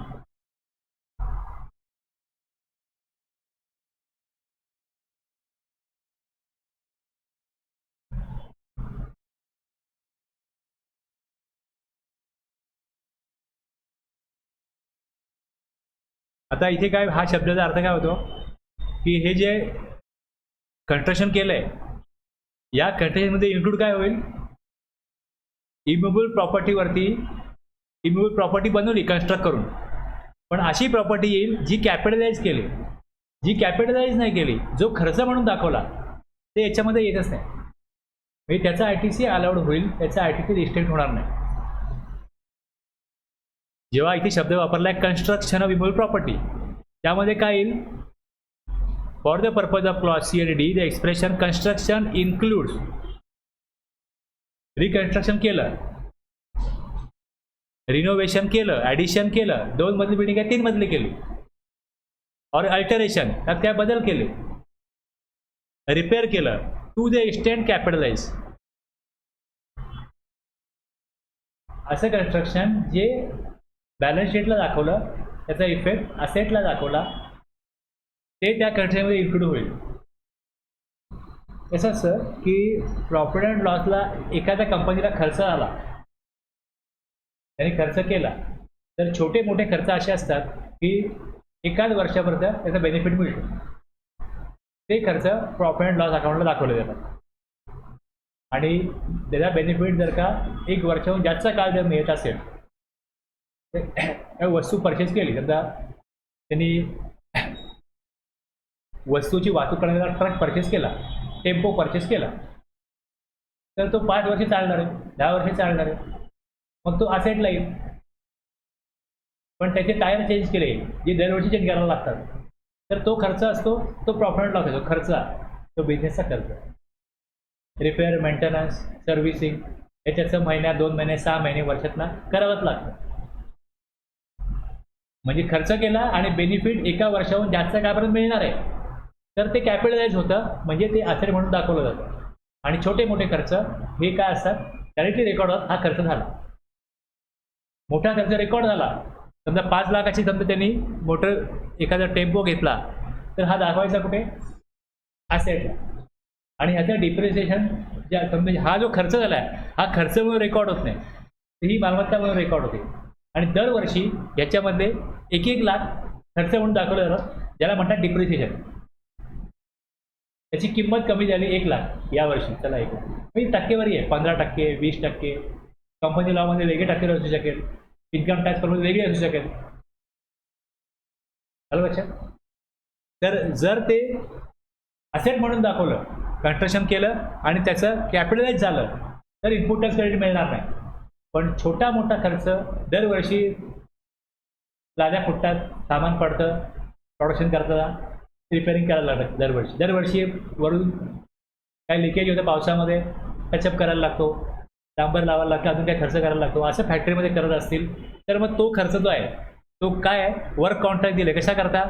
आता इथे काय, हा शब्दाचा अर्थ काय होतो की हे जे कन्स्ट्रक्शन केलंय या कंटेनमध्ये इन्क्लूड काय होईल, इमोबल प्रॉपर्टीवरती, इमोबल प्रॉपर्टी बनवली कन्स्ट्रक्ट करून, पण अशी प्रॉपर्टी येईल जी कॅपिटलाइज केली, जी कॅपिटलाइज नाही केली, जो खर्च म्हणून दाखवला ते याच्यामध्ये येतच नाही, म्हणजे त्याचा RTC अलाउड होईल, त्याचा RTC रिस्ट्रिक्ट होणार नाही. जेव्हा इथे शब्द वापरलाय कन्स्ट्रक्शन ऑफ इमोबल प्रॉपर्टी, त्यामध्ये काय येईल, for the purpose of clause C and D the expression construction includes, reconstruction केलं, रिनोव्हेशन केलं, ॲडिशन केलं, 2 मजली बिल्डिंग आहे 3 मजली केली, और अल्टरेशन त्यात काय बदल केले, रिपेअर केलं, टू द एक्सटेंट कॅपिटलाइज, असं कन्स्ट्रक्शन जे बॅलन्स शीटला दाखवलं त्याचा इफेक्ट असेटला दाखवला ते त्या कंट्रीमध्ये इन्क्लूड होईल. कसं असतं की प्रॉफिट अँड लॉसला एखाद्या कंपनीला खर्च आला, त्यांनी खर्च केला, तर छोटे मोठे खर्च असे असतात की एकाच वर्षापर्यंत त्याचा बेनिफिट मिळतो, ते खर्च प्रॉफिट अँड लॉस अकाउंटला दाखवले जातात, आणि त्याचा बेनिफिट जर का 1 वर्षाहून जास्त काळ जर मिळत असेल, वस्तू परचेस केली, समजा त्यांनी वस्तूची वाहतूक करण्याचा ट्रक परचेस केला, टेम्पो परचेस केला, तर तो 5 वर्षे चालणार आहे, 10 वर्षे चालणार आहे, मग तो असेटला येईल. पण त्याचे टायर चेंज केले जे दरवर्षी चेंज करायला लागतात, तर तो खर्च असतो, तो प्रॉफिट लॉस असतो, खर्च, तो बिझनेसचा खर्च. रिपेअर, मेंटेनन्स, सर्व्हिसिंग हे त्याचं महिन्यात, 2 महिने, 6 महिने, वर्षातनं करावंच लागतं. म्हणजे खर्च केला आणि बेनिफिट एका वर्षाहून जास्त काळापर्यंत मिळणार आहे, तर ते कॅपिटलाइज होतं, म्हणजे ते असेट म्हणून दाखवलं जातं. आणि छोटे मोठे खर्च हे काय असतात, डायरेक्टली रेकॉर्ड होतात, हा खर्च झाला. मोठा खर्च रेकॉर्ड झाला, समजा 5 लाखाची समजा त्यांनी मोटर एखादा टेम्पो घेतला, तर हा दाखवायचा कुठे, असेट. आणि ह्याचं डिप्रिसिएशन ज्या समजा हा जो खर्च झाला आहे, हा खर्च म्हणून रेकॉर्ड होत नाही, ही मालमत्ता म्हणून रेकॉर्ड होते. आणि दरवर्षी याच्यामध्ये 1-1 लाख खर्च म्हणून दाखवलं जातं, ज्याला म्हणतात डिप्रिसिएशन. त्याची किंमत कमी झाली 1 लाख यावर्षी, चला 1 लाख म्हणजे टक्केवारी आहे, 15%, 20%, कंपनी लॉमध्ये वेगळे टक्केवारी असू शकेल, इन्कम टॅक्स प्रमाणे वेगळी असू शकेल. आलं लक्षात? तर जर ते असेट म्हणून दाखवलं, कन्स्ट्रक्शन केलं आणि त्याचं कॅपिटलाइज झालं, तर इनपुट टॅक्स क्रेडिट मिळणार नाही. पण छोटा मोठा खर्च दरवर्षी लाद्या फुटतात, सामान पडतं, प्रोडक्शन करतात, रिपेअरिंग करायला लागतं दरवर्षी वरून काही लिकेज होतं पावसामध्ये, टचअप करायला लागतो, डांबर लावायला लागतं, अजून काही खर्च करायला लागतो, असं फॅक्टरीमध्ये करत असतील, तर मग तो खर्च जो आहे तो काय आहे, वर्क कॉन्ट्रॅक्ट दिले कशा करता,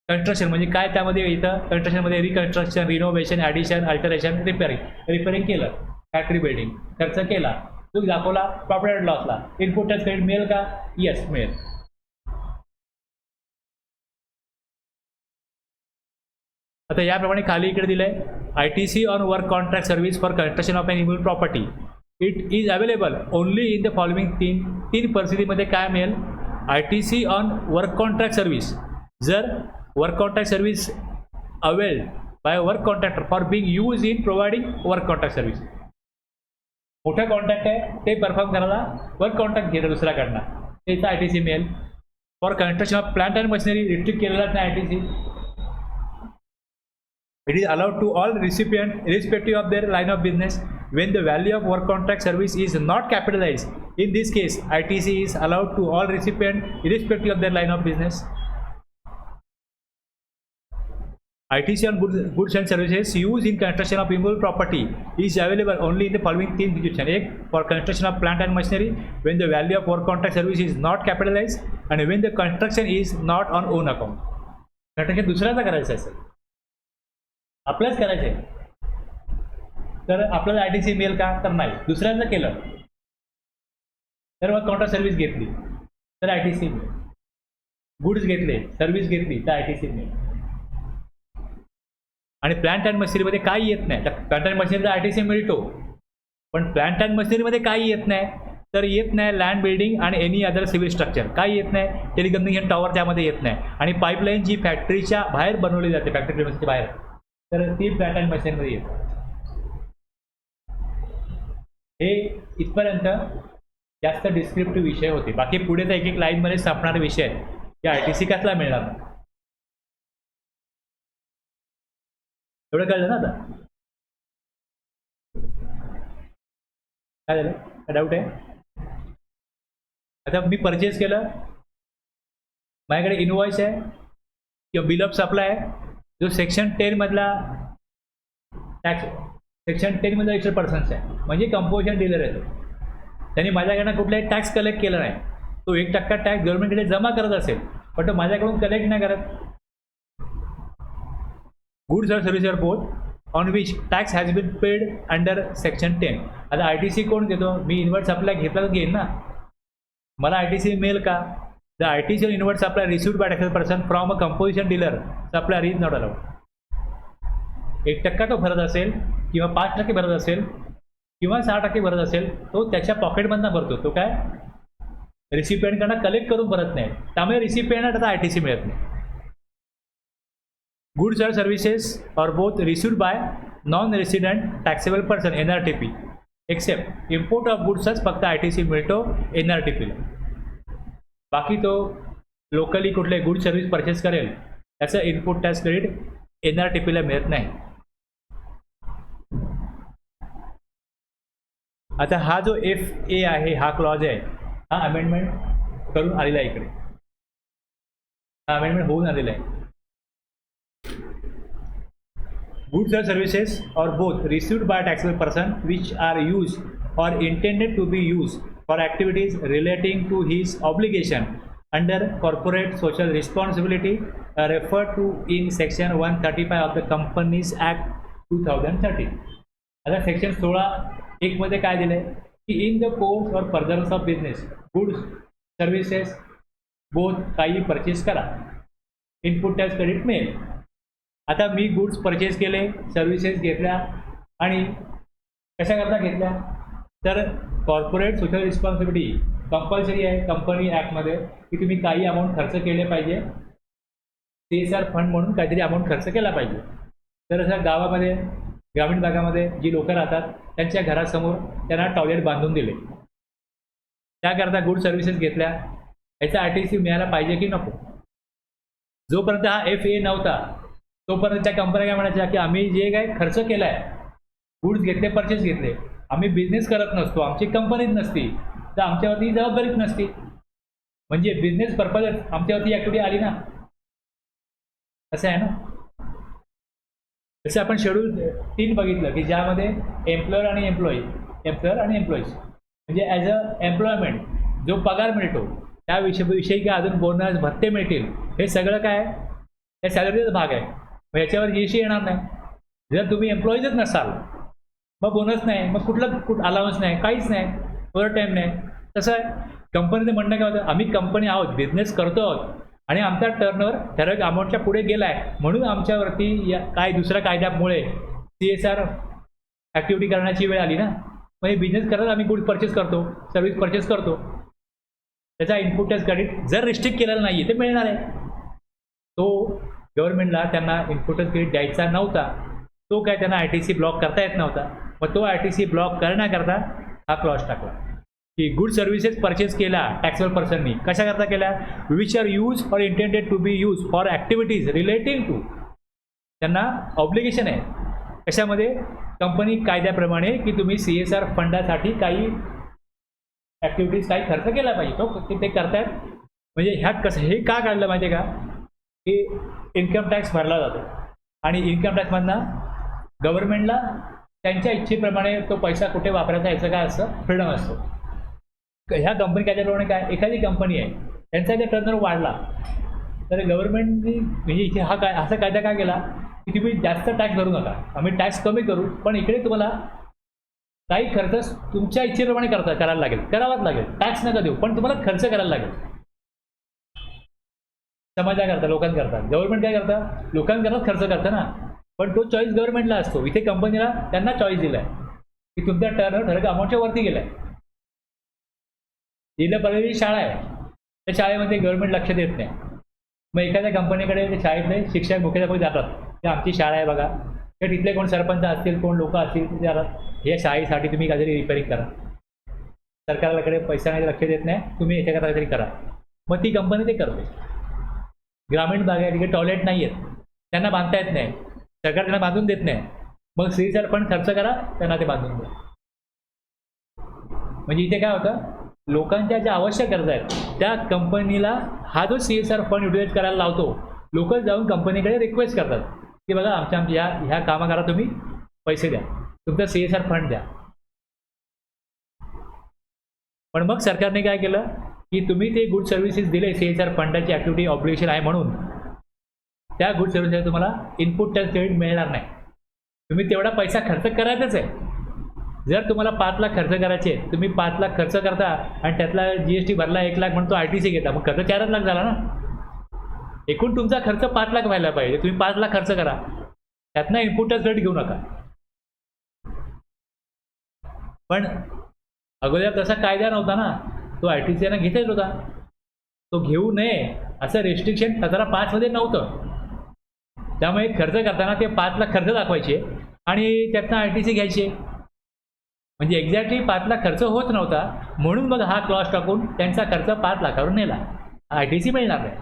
कन्स्ट्रक्शन म्हणजे काय त्यामध्ये येतं, कन्स्ट्रक्शनमध्ये reconstruction, renovation, addition, alteration, repairing केलं, फॅक्टरी बिल्डिंग, खर्च केला, तो दाखवला, प्रॉफिट अँड लॉसला, इनपुट टॅक्स क्रेडिट मिळेल का, येस मिळेल. आता याप्रमाणे खाली इकडे दिलं आहे, ITC on work contract service for construction of an immovable property, it is available only in the following तीन परिस्थितीमध्ये काय मिळेल, ITC on work contract service, जर work contract service availed by work contractor for being use in providing work contract service. मोठा कॉन्ट्रॅक्ट आहे ते परफॉर्म करायला वर्क कॉन्ट्रॅक्ट घेतं दुसऱ्याकडनं, त्याचा ITC मिळेल. For construction of plant and machinery restrict केलेलाच नाही ITC. It is allowed to all recipient irrespective of their line of business when the value of work contract service is not capitalized. In this case, ITC is allowed to all recipient irrespective of their line of business. ITC on goods and services used in construction of immovable property is available only in the following 3 situations. एक, for construction of plant and machinery when the value of work contract service is not capitalized and when the construction is not on own account. construction दुसऱ्याचा करायचं असेल, आपलंच करायचं आहे, तर आपल्याला ITC मिळेल का, तर नाही. दुसऱ्यांचं केलं तर मग कॉन्ट्रॅक्ट सर्व्हिस घेतली तर ITC मिळेल, गुड्स घेतले, सर्व्हिस घेतली तर ITC मिळेल. आणि प्लांट अँड मशिनरीमध्ये काही येत नाही, तर प्लांट अँड मशिनरीचा ITC मिळतो, पण प्लांट अँड मशिनरीमध्ये काही येत नाही, तर येत नाही लँड बिल्डिंग आणि एनी अदर सिव्हिल स्ट्रक्चर, काही येत नाही, टेलिकम्युनिकेशन टॉवर त्यामध्ये येत नाही, आणि पाईपलाईन जी फॅक्टरीच्या बाहेर बनवली जाते, फॅक्टरी प्रिमिसेसच्या बाहेर, तर ती प्लांट अँड मशिनरीमध्ये येते. हे इथपर्यंत जास्त डिस्क्रिप्टिव्ह विषय होते. बाकी पुढे तर एक लाईनमध्ये सापणारे विषय आहेत की ITC कसला मिळणार नाही. एवढं कळलं ना आता, काय झालं, काय डाऊट आहे? आता मी परचेस केलं, माझ्याकडे इनवॉइस आहे किंवा बिल ऑफ सप्लाय आहे, जो सेक्शन 10 मधला टॅक्स, सेक्शन 10 मधला एक्स्ट्रा पर्सन्स आहे, म्हणजे कंपोजिशन डीलर आहे तो. त्यांनी माझ्याकडनं कुठलाही टॅक्स कलेक्ट केला नाही, तो 1% टॅक्स गव्हर्नमेंटकडे जमा करत असेल, पण तो माझ्याकडून कलेक्ट नाही करत. गुड्स और services are both on which tax has been paid under section 10. आता ITC कोण देतो, मी इनवर्ट सप्लाय घेतला तर घेईन ना, मला ITC मिळेल का? The ITC on inward supply received by taxable person from a composition dealer supplier is not allowed. 1% तो भरत असेल किंवा 5% भरत असेल किंवा 6% भरत असेल, तो त्याच्या पॉकेटमधनं भरतो, तो काय रिसिपियंटकडनं कलेक्ट करून भरत नाही, त्यामुळे रिसिपियंटला आता ITC मिळत नाही. गुड्स और services are both received by non resident taxable person NRTP except import of गुड्सच फक्त ITC मिळतो NRTPला. बाकी तो लोकली कुठले गुड सर्व्हिस परचेस करेल त्याचं इनपुट टॅक्स क्रेडिट NRTPला मिळत नाही. आता हा जो FA आहे, हा क्लॉज आहे, हा अमेंडमेंट करून आलेला आहे इकडे, हा अमेंडमेंट होऊन आलेला आहे. Goods or services or both received by a taxable person which are used or intended to be used for activities relating to his obligation under corporate social responsibility referred to in section 135 of the Companies Act 2013. आता सेक्शन 16(1) मध्ये काय दिलंय की इन द कोर्स और furtherance of business goods services both काही परचेस करा, इनपुट टॅक्स क्रेडिट मिळेल. आता मी गुड्स परचेस केले, सर्व्हिसेस घेतल्या, आणि कशाकरता घेतल्या तर कॉर्पोरेट सोशल रिस्पॉन्सिबिलिटी कंपल्सरी आहे कंपनी ॲक्टमध्ये की तुम्ही काही अमाऊंट खर्च केले पाहिजे, CSR फंड म्हणून काहीतरी अमाऊंट खर्च केला पाहिजे. तर असं गावामध्ये, ग्रामीण भागामध्ये जी लोकं राहतात त्यांच्या घरासमोर त्यांना टॉयलेट बांधून दिले, त्याकरता गुड सर्व्हिसेस घेतल्या, याचा RTC मिळायला पाहिजे की नको. जोपर्यंत हा FA नव्हता तोपर्यंत त्या कंपन्या काय म्हणायच्या की आम्ही जे काय खर्च केला आहे, गुड्स घेतले, परचेस घेतले, आम्ही बिझनेस करत नसतो, आमची कंपनीच नसती तर आमच्यावरती जबाबदारीच नसती. म्हणजे बिझनेस पर्पज आमच्यावरती ॲक्टिव्हिटी आली ना, असं आहे ना. जसं आपण शेड्यूल 3 बघितलं की ज्यामध्ये एम्प्लॉयर आणि एम्प्लॉईज म्हणजे ॲज अ एम्प्लॉयमेंट जो पगार मिळतो त्याविषयी काय अजून बोनस भत्ते मिळतील, हे सगळं काय त्या सॅलरीचा भाग आहे. मग याच्यावर GST येणार नाही. जर तुम्ही एम्प्लॉईजच नसाल मग बोनस नाही, मग कुठलं अलाउन्स नाही, काहीच नाही, ओव्हर टाईम नाही. तसं आहे कंपनीचं म्हणणं काय होतं, आम्ही कंपनी आहोत, बिझनेस करतो आहोत आणि आमचा टर्नओव्हर ठराविक अमाऊंटच्या पुढे गेला आहे म्हणून आमच्यावरती काय दुसऱ्या कायद्यामुळे CSR ॲक्टिव्हिटी करण्याची वेळ आली ना. मग हे बिझनेस करत आम्ही गुड्स परचेस करतो, सर्व्हिस परचेस करतो, त्याचा इनपुट टॅक्स क्रेडिट जर रिस्ट्रिक्ट केलेला नाही आहे ते मिळणार आहे. तो गव्हर्नमेंटला त्यांना इनपुट टॅक्स क्रेडिट द्यायचा नव्हता, तो काय त्यांना RTC ब्लॉक करता येत नव्हता. मग तो RTC ब्लॉक करण्याकरता हा क्लॉज टाकला की गुड सर्व्हिसेस परचेस केला टॅक्सेबल पर्सननी, कशाकरता केल्या, which are use or intended to be use for activities relating to, त्यांना ऑब्लिगेशन आहे कशामध्ये, कंपनी कायद्याप्रमाणे की तुम्ही CSR फंडासाठी काही ॲक्टिव्हिटीज काही खर्च केला पाहिजे, तो ते करतायत. म्हणजे ह्यात कसं हे का काढलं माहिती आहे का की इन्कम टॅक्स भरला जातो आणि इन्कम टॅक्समधनं गव्हर्नमेंटला त्यांच्या इच्छेप्रमाणे तो पैसा कुठे वापरायचा याचं काय असतं, फ्रीडम असतो. ह्या कंपनी कायद्याप्रमाणे काय, एखादी कंपनी आहे त्यांचा जर टर्नओव्हर वाढला तर गव्हर्नमेंटनी म्हणजे इथे हा काय असा कायदा काय केला की तुम्ही जास्त टॅक्स भरू नका, आम्ही टॅक्स कमी करू, पण इकडे तुम्हाला काही खर्च तुमच्या इच्छेप्रमाणे करायला लागेल, करावाच लागेल, टॅक्स नका देऊ पण तुम्हाला खर्च करायला लागेल. समाजाकरता, लोकांकरता. गव्हर्नमेंट काय करतं, लोकांकरताच खर्च करतं ना, पण तो चॉईस गव्हर्नमेंटला असतो. इथे कंपनीला त्यांना चॉईस दिला आहे की तुमचा टर्नओव्हर ठराविक अमाऊंटच्या वरती गेला आहे. जिल्हा परिषदेची शाळा आहे, त्या शाळेमध्ये गव्हर्नमेंट लक्ष देत नाही. मग एखाद्या कंपनीकडे ते शाळेतले शिक्षक मुख्याध्यापक जातात की आमची शाळा आहे बघा, तर तिथले कोण सरपंच असतील, कोण लोक असतील ते जातात या शाळेसाठी तुम्ही काहीतरी रिपेअरिंग करा, सरकारकडे पैसा नाही, लक्ष देत नाही, तुम्ही याच्याकरता काहीतरी करा. मग ती कंपनी ते करते. ग्रामीण भाग आहे, तिकडे टॉयलेट नाही आहेत, त्यांना बांधता येत नाही, सरकार त्यांना बांधून देत नाही, मग CSR फंड खर्च करा, त्यांना ते बांधून द्या. म्हणजे इथे काय होतं, लोकांच्या ज्या आवश्यक गरजा आहेत त्या कंपनीला हा जो CSR फंड युटिलाइज करायला लावतो, लोक जाऊन कंपनीकडे रिक्वेस्ट करतात की बघा आमच्या ह्या कामाकरा तुम्ही पैसे द्या, तुमचा CSR फंड द्या. पण मग सरकारने काय केलं की तुम्ही ते गुड सर्व्हिसेस दिले, CSR फंडाची ॲक्टिव्हिटी ऑब्लिगेशन आहे म्हणून त्या गुड सर्व्हिसेस तुम्हाला इनपुट टॅक्स क्रेडिट मिळणार नाही. तुम्ही तेवढा पैसा खर्च करायचाच आहे. जर तुम्हाला 5 लाख खर्च करायचे, तुम्ही 5 लाख खर्च करता आणि त्यातला GST भरला 1 लाख म्हणून तो RTC घेता, मग खर्च 4 लाख झाला ना. एकूण तुमचा खर्च 5 लाख व्हायला पाहिजे, तुम्ही 5 लाख खर्च करा, त्यातनं इनपुट टॅक्स क्रेडिट घेऊ नका. पण अगोदर तसा कायदा नव्हता ना, तो RTC ना घेतच होता, तो घेऊ नये असं रेस्ट्रिक्शन 1705 मध्ये नव्हतं. त्यामुळे खर्च करताना ते 5 लाख खर्च दाखवायचे आणि त्यातनं RTC घ्यायचे. म्हणजे एक्झॅक्टली 5 लाख खर्च होत नव्हता म्हणून मग हा क्लॉज टाकून त्यांचा खर्च 5 लाखावर नेला, RTC मिळणार नाही.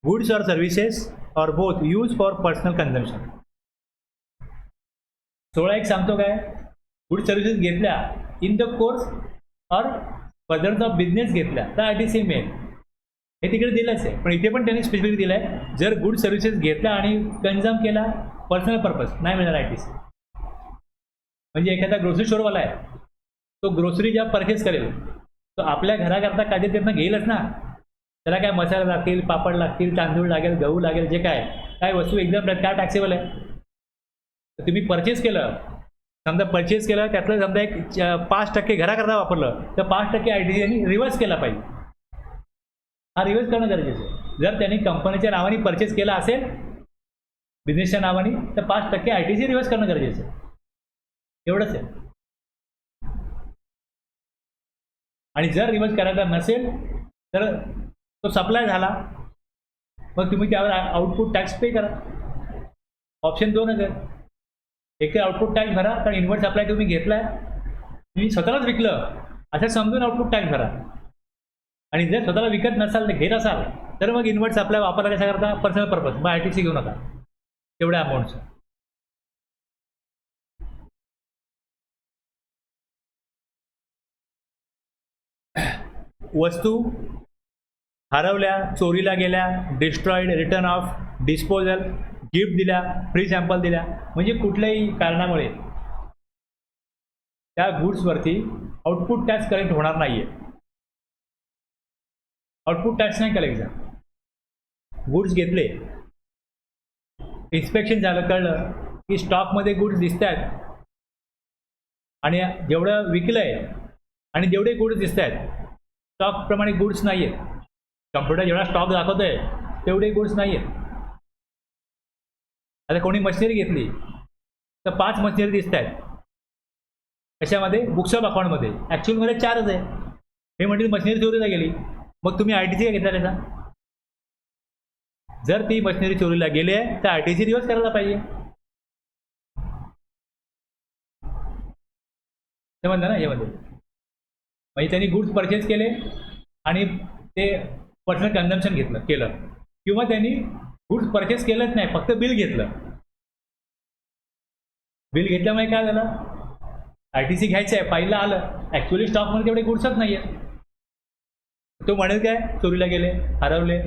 गुड्स और services or both use for personal consumption. 16 सांगतो काय, गुड सर्व्हिसेस घेतल्या इन द कोर्स और फर्दर ऑफ बिझनेस घेतल्या तर ITC मिळेल. हे तिकडे दिलंच आहे, पण इथे पण त्यांनी स्पेसिफिक दिलं आहे जर गुड सर्व्हिसेस घेतला आणि कन्झ्युम केला पर्सनल पर्पज नाही मिळणार ITC. म्हणजे एखादा ग्रोसरी स्टोअरवाला आहे, तो ग्रोसरी जेव्हा परचेस करेल तो आपल्या घराकरता काहीतरी त्यांना घेईलच ना. त्याला काय मसाला लागतील, पापड लागतील, तांदूळ लागेल, गहू लागेल, जे काय वस्तू एकदम काय टॅक्सेबल आहे. तर तुम्ही परचेस केलं, समजा परचेस केलं त्यातलं समजा एक 5% घराकरता वापरलं तर 5% ITC यांनी रिव्हर्स केला पाहिजे. हा रिव्हर्स करणं गरजेचं आहे. जर त्यांनी कंपनीच्या नावाने परचेस केला असेल बिझनेसच्या नावाने तर 5% ITC रिव्हर्स करणं गरजेचं आहे. एवढंच आहे. आणि जर रिव्हर्स करायचा नसेल तर तो सप्लाय झाला मग तुम्ही त्यावर आउटपुट टॅक्स पे करा. ऑप्शन 2च आहे. एक तर आउटपुट टॅक्स भरा, कारण इनवर्ट सप्लाय तुम्ही घेतलाय, तुम्ही स्वतःलाच विकलं असं समजून आउटपुट टॅक्स भरा. आणि जर स्वतःला विकत नसाल तर घेत असाल तर मग इनवर्ट सप्लाय वापरला कशा करता पर्सनल पर्पज, मग ITC घेऊ नका तेवढ्या अमाऊंटचं. वस्तू हरवल्या, चोरीला गेल्या, destroyed, return of, disposal, gift दिल्या, फ्री सॅम्पल दिल्या, म्हणजे कुठल्याही कारणामुळे त्या गुड्सवरती आउटपुट टॅक्स कलेक्ट होणार नाही आहे. आउटपुट टॅक्स नाही कलेक्ट झाला. गुड्स घेतले, इन्स्पेक्शन झालं, कळलं की स्टॉकमध्ये गुड्स दिसत आहेत आणि जेवढं विकलं आहे आणि जेवढे गुड्स दिसत आहेत स्टॉकप्रमाणे गुड्स नाही आहेत. कम्प्युटर जेवढा स्टॉक दाखवतो आहे तेवढे गुड्स नाही आहेत. आता कोणी मशिनरी घेतली तर 5 मशिनरी दिसत आहेत. कशामध्ये? बुक्स ऑफ अकाउंटमध्ये. ॲक्च्युअलमध्ये 4च आहे. हे म्हणजे मशिनरी चोरीला गेली, मग तुम्ही ITC का घेतला त्याचा? जर ती मशिनरी चोरीला गेली आहे तर ITC रिव्हर्स करायला पाहिजे. समजलं ना यामध्ये? म्हणजे त्यांनी गुड्स परचेस केले आणि ते पर्सनल कन्झम्पशन केलं किंवा त्यांनी गुड्स परचेस केलंच नाही, फक्त बिल घेतलं. बिल घेतल्यामुळे काय झालं? ITC घ्यायचं आहे, फाईलला आलं, ॲक्च्युअली स्टॉकमध्ये तेवढे गुड्सच नाही आहेत. तो म्हणेल काय चोरीला गेले, हरवले,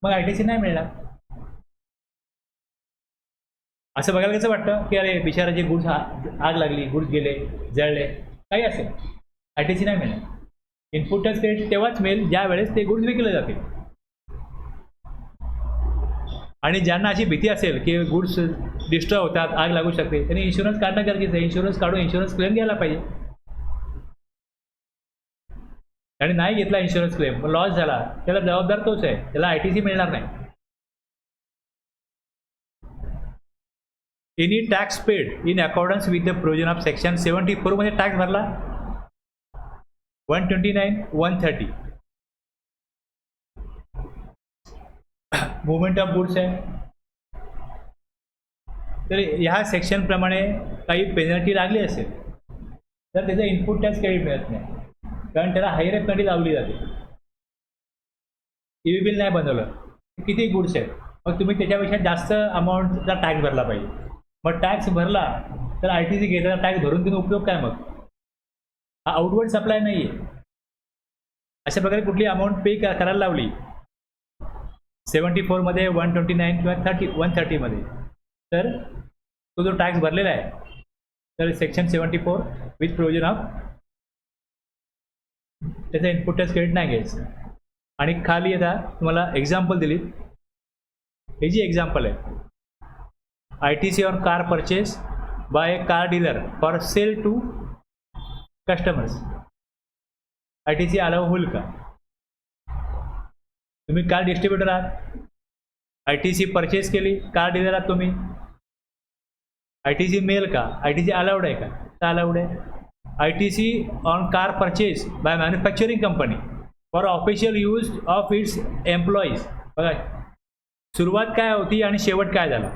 मग ITC नाही मिळणार. असं बघायला कसं वाटतं की अरे बिचाराचे गुड्स आग लागली, गुड्स गेले, जळले, काही असेल, ITC नाही मिळणार. इनपुट टॅक्स क्रेडिट तेव्हाच मिळेल ज्या वेळेस ते गुड्स विकले जातील. आणि ज्यांना अशी भीती असेल की गुड्स डिस्ट्रॉय होतात, आग लागू शकते, त्यांनी इन्शुरन्स काढणं गरजेचं आहे. इन्शुरन्स काढून इन्शुरन्स क्लेम घ्यायला पाहिजे. आणि नाही घेतला इन्शुरन्स क्लेम, लॉस झाला, त्याला जबाबदार तोच आहे, त्याला ITC मिळणार नाही. Any tax paid in accordance with the provision of section 74 मध्ये टॅक्स भरला 129, 130 मुवमेंट ऑफ गुड्स आहे. तर ह्या सेक्शनप्रमाणे काही पेनल्टी लागली असेल तर त्याचा इनपुट टॅक्स क्रेडिट मिळत नाही, कारण त्याला हायर पेनल्टी लावली जाते. EV बिल नाही बनवलं, किती गुड्स आहेत, मग तुम्ही त्याच्यापेक्षा जास्त अमाऊंटचा टॅक्स भरला पाहिजे. मग टॅक्स भरला तर ITC घेतला, टॅक्स भरून तुम्ही उपयोग काय? मग हा आउटवर्ड सप्लाय नाही आहे. अशा प्रकारे कुठली अमाऊंट पे करायला लावली 74 मध्ये, 129 किंवा 130 मध्ये, तर तो जो टॅक्स भरलेला आहे तर सेक्शन 74 विथ प्रोव्हिजन ऑफ त्याचा इनपुट टॅक्स क्रेडिट नाही घ्यायचं. आणि खाली आता तुम्हाला एक्झाम्पल दिली, हे जी एक्झाम्पल आहे, ITC on car purchase by a car dealer for sale to customers, ITC allow होईल का? तुम्ही कार डिस्ट्रीब्युटर आहात, ITC परचेस केली, कार डीलर आहात तुम्ही, ITC मिळेल का? ITC अलाउड आहे का? तर अलाउड आहे. ITC on car purchase bye manufacturing company for official use of its employees. बघा सुरुवात काय होती आणि शेवट काय झाला.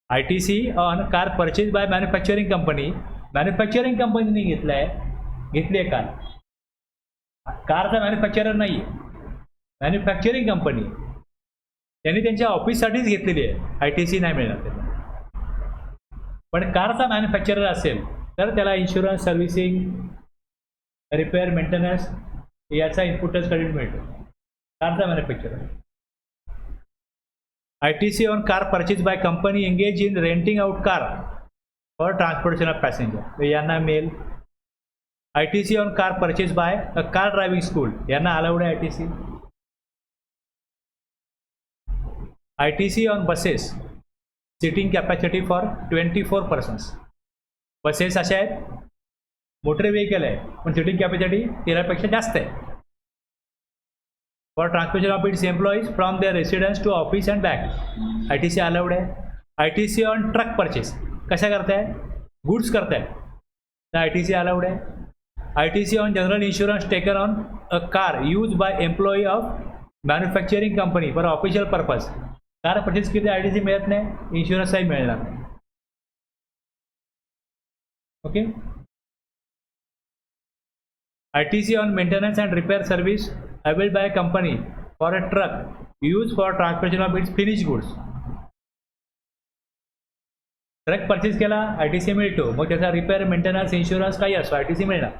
ITC on car purchase bye manufacturing company, manufacturing कंपनीने घेतलं आहे, घेतली आहे कार, कारचा मॅन्युफॅक्चरर नाही आहे, मॅन्युफॅक्चरिंग कंपनी. त्यांनी त्यांच्या ऑफिससाठीच घेतलेली आहे, ITC नाही मिळणार त्याला. पण कारचा मॅन्युफॅक्चरर असेल तर त्याला इन्शुरन्स, सर्व्हिसिंग, रिपेअर, मेंटेनन्स याचा इनपुटच क्रेडिट मिळतो. कारचा manufacturer. ITC on car purchase by company engage in renting out car for transportation of passenger, तर यांना मिळेल. ITC on car purchase by a car driving school, यांना अलाउड आहे ITC. ITC on buses sitting capacity for 24 persons. Buses अशा आहेत, मोटर व्हेकल आहे पण सिटिंग कॅपॅसिटी 13पेक्षा जास्त आहे. For transportation of its employees from their residence to office and back, ITC allowed आहे. ITC ऑन ट्रक परचेस, कशा करताय, गुड्स करताय, तर ITC अलाउड आहे. ITC on general insurance taken on a car use by employee of manufacturing company for official purpose. Car purchase केली ITC मिळत नाही, इन्शुरन्सही मिळणार नाही. Okay. ITC on maintenance and repair service availed by company for a truck use for transportation of it's finish goods. Truck purchase केला ITC मिळतो, मग त्याचा रिपेअर, मेंटेनन्स, इन्शुरन्स काही असो ITC मिळणार.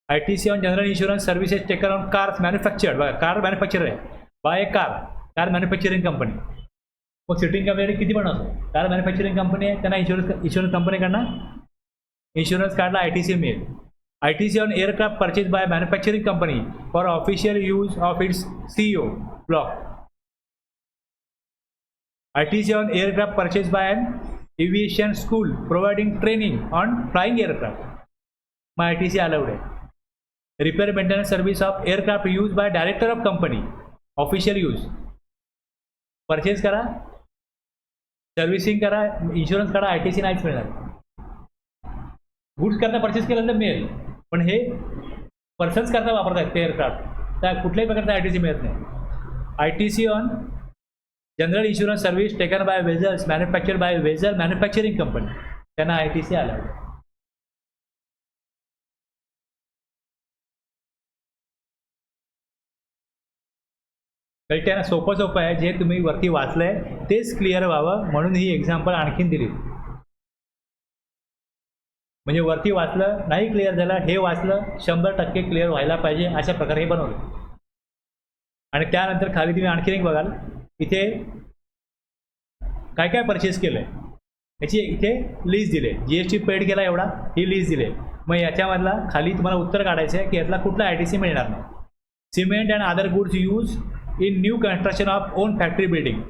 ITC on general insurance services taken on cars manufactured, बघा कार मॅन्युफॅक्चर आहे by a car manufacturing company. मग सिटिंग कंपनी किती पण असो, कार मॅन्युफॅक्चरिंग कंपनी आहे, त्यांना इन्शुरन्स कंपनीकडनं इन्शुरन्स कार्डला ITC मिळेल. ITC on aircraft purchase by manufacturing company for official use of its CEO block. ITC on aircraft purchase by an aviation school providing training on flying aircraft, मग ITC अलाउड आहे. Repair, maintenance service of aircraft use by director of company, official use, purchase करा, सर्व्हिसिंग करा, इन्शुरन्स काढा, ITC नाहीच मिळणार. गुड्स करता परचेस केल्यानंतर मिळेल, पण हे पर्सन्स करता वापरतात ते एअरक्राफ्ट, त्या कुठल्याही प्रकारचा ITC मिळत नाही. ITC on general insurance service taken by vessels manufactured by vessel manufacturing company, त्यांना ITC अलाउड. त्यांना सोपं आहे, जे तुम्ही वरती वाचलंय तेच क्लिअर व्हावं म्हणून ही एक्झाम्पल आणखीन दिली. म्हणजे वरती वाचलं नाही क्लिअर झालं, हे वाचलं 100% क्लिअर व्हायला पाहिजे, अशा प्रकारे हे बनवलं. आणि त्यानंतर खाली तुम्ही आणखीन एक बघाल, इथे काय काय परचेस केलं आहे याची इथे लिस्ट दिले. GST पेड केला एवढा, ही लिस्ट दिले. मग याच्यामधला खाली तुम्हाला उत्तर काढायचं आहे की यातला कुठला ITC मिळणार नाही. Cement and other goods use in new construction of on factory building,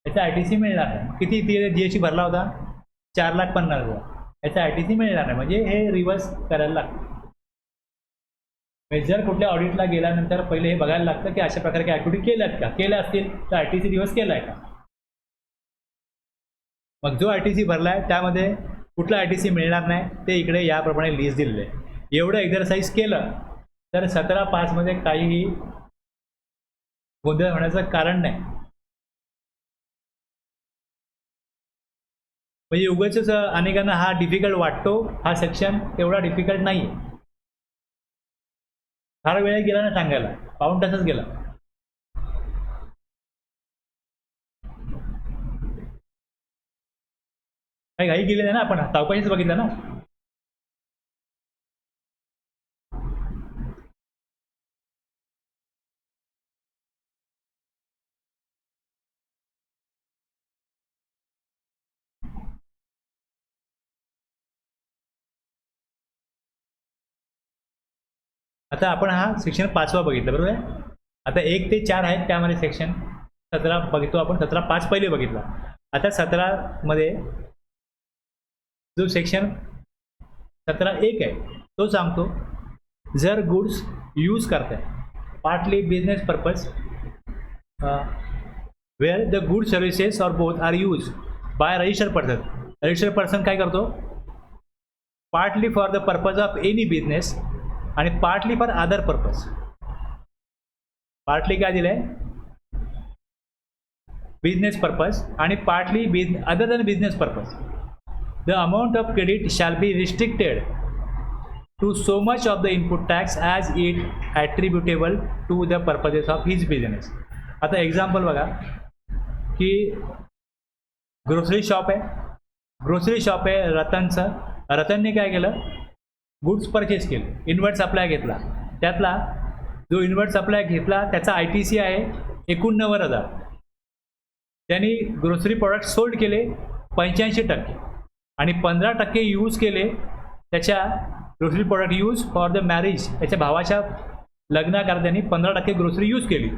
याचा ITC मिळणार नाही. किती GST भरला होता, 4,50,000, याचा ITC मिळणार नाही. म्हणजे हे रिव्हर्स करायला लागतं. जर कुठल्या ऑडिटला गेल्यानंतर पहिले हे बघायला लागतं की अशा प्रकारे ॲक्टिव्हिटी केल्यात का, केल्या असतील तर ITC रिव्हर्स केला आहे का. मग जो ITC भरला आहे त्यामध्ये कुठला ITC मिळणार नाही ते इकडे याप्रमाणे लिस्ट दिलेलं आहे. एवढं एक्झरसाइज केलं तर 17/5 मध्ये काहीही गोंधळ होण्याचं कारण नाही. म्हणजे उगाचच अनेकांना हा डिफिकल्ट वाटतो, हा सेक्शन एवढा डिफिकल्ट नाही आहे. फार वेळ गेला ना सांगायला, पाऊण तासच गेला. काही घाई गेली नाही ना, आपण सावकाशीच बघितलं ना. आता आपण हा सेक्शन 5वा बघितला, बरोबर आहे. आता 1 ते 4 आहेत त्यामध्ये सेक्शन. 17 बघतो आपण, 17/5 पहिले बघितला. आता 17 मध्ये जो सेक्शन 17(1) आहे तो सांगतो, जर गुड्स यूज करताय partly business purpose where the good services or both are use by registered person. Registered person काय करतो, partly for the purpose of any business आणि partly for other purpose. Partly काय दिलंय, बिझनेस पर्पज, आणि partly other than business purpose. The amount of credit shall be restricted to so much of the input tax as it attributable to the purposes of his business. आता एक्झाम्पल बघा, की ग्रोसरी शॉप आहे, ग्रोसरी शॉप आहे रतनचं. रतनने काय केलं, गुड्स परचेस केले, इनवर्ट सप्लाय घेतला. त्यातला जो इनवर्ट सप्लाय घेतला त्याचा ITC आहे 89,000. त्यांनी ग्रोसरी प्रॉडक्ट सोल्ड केले 85% आणि 15% यूज केले त्याच्या grocery product use for the marriage. त्याच्या भावाच्या लग्नाकरता त्यांनी 15% ग्रोसरी यूज केली.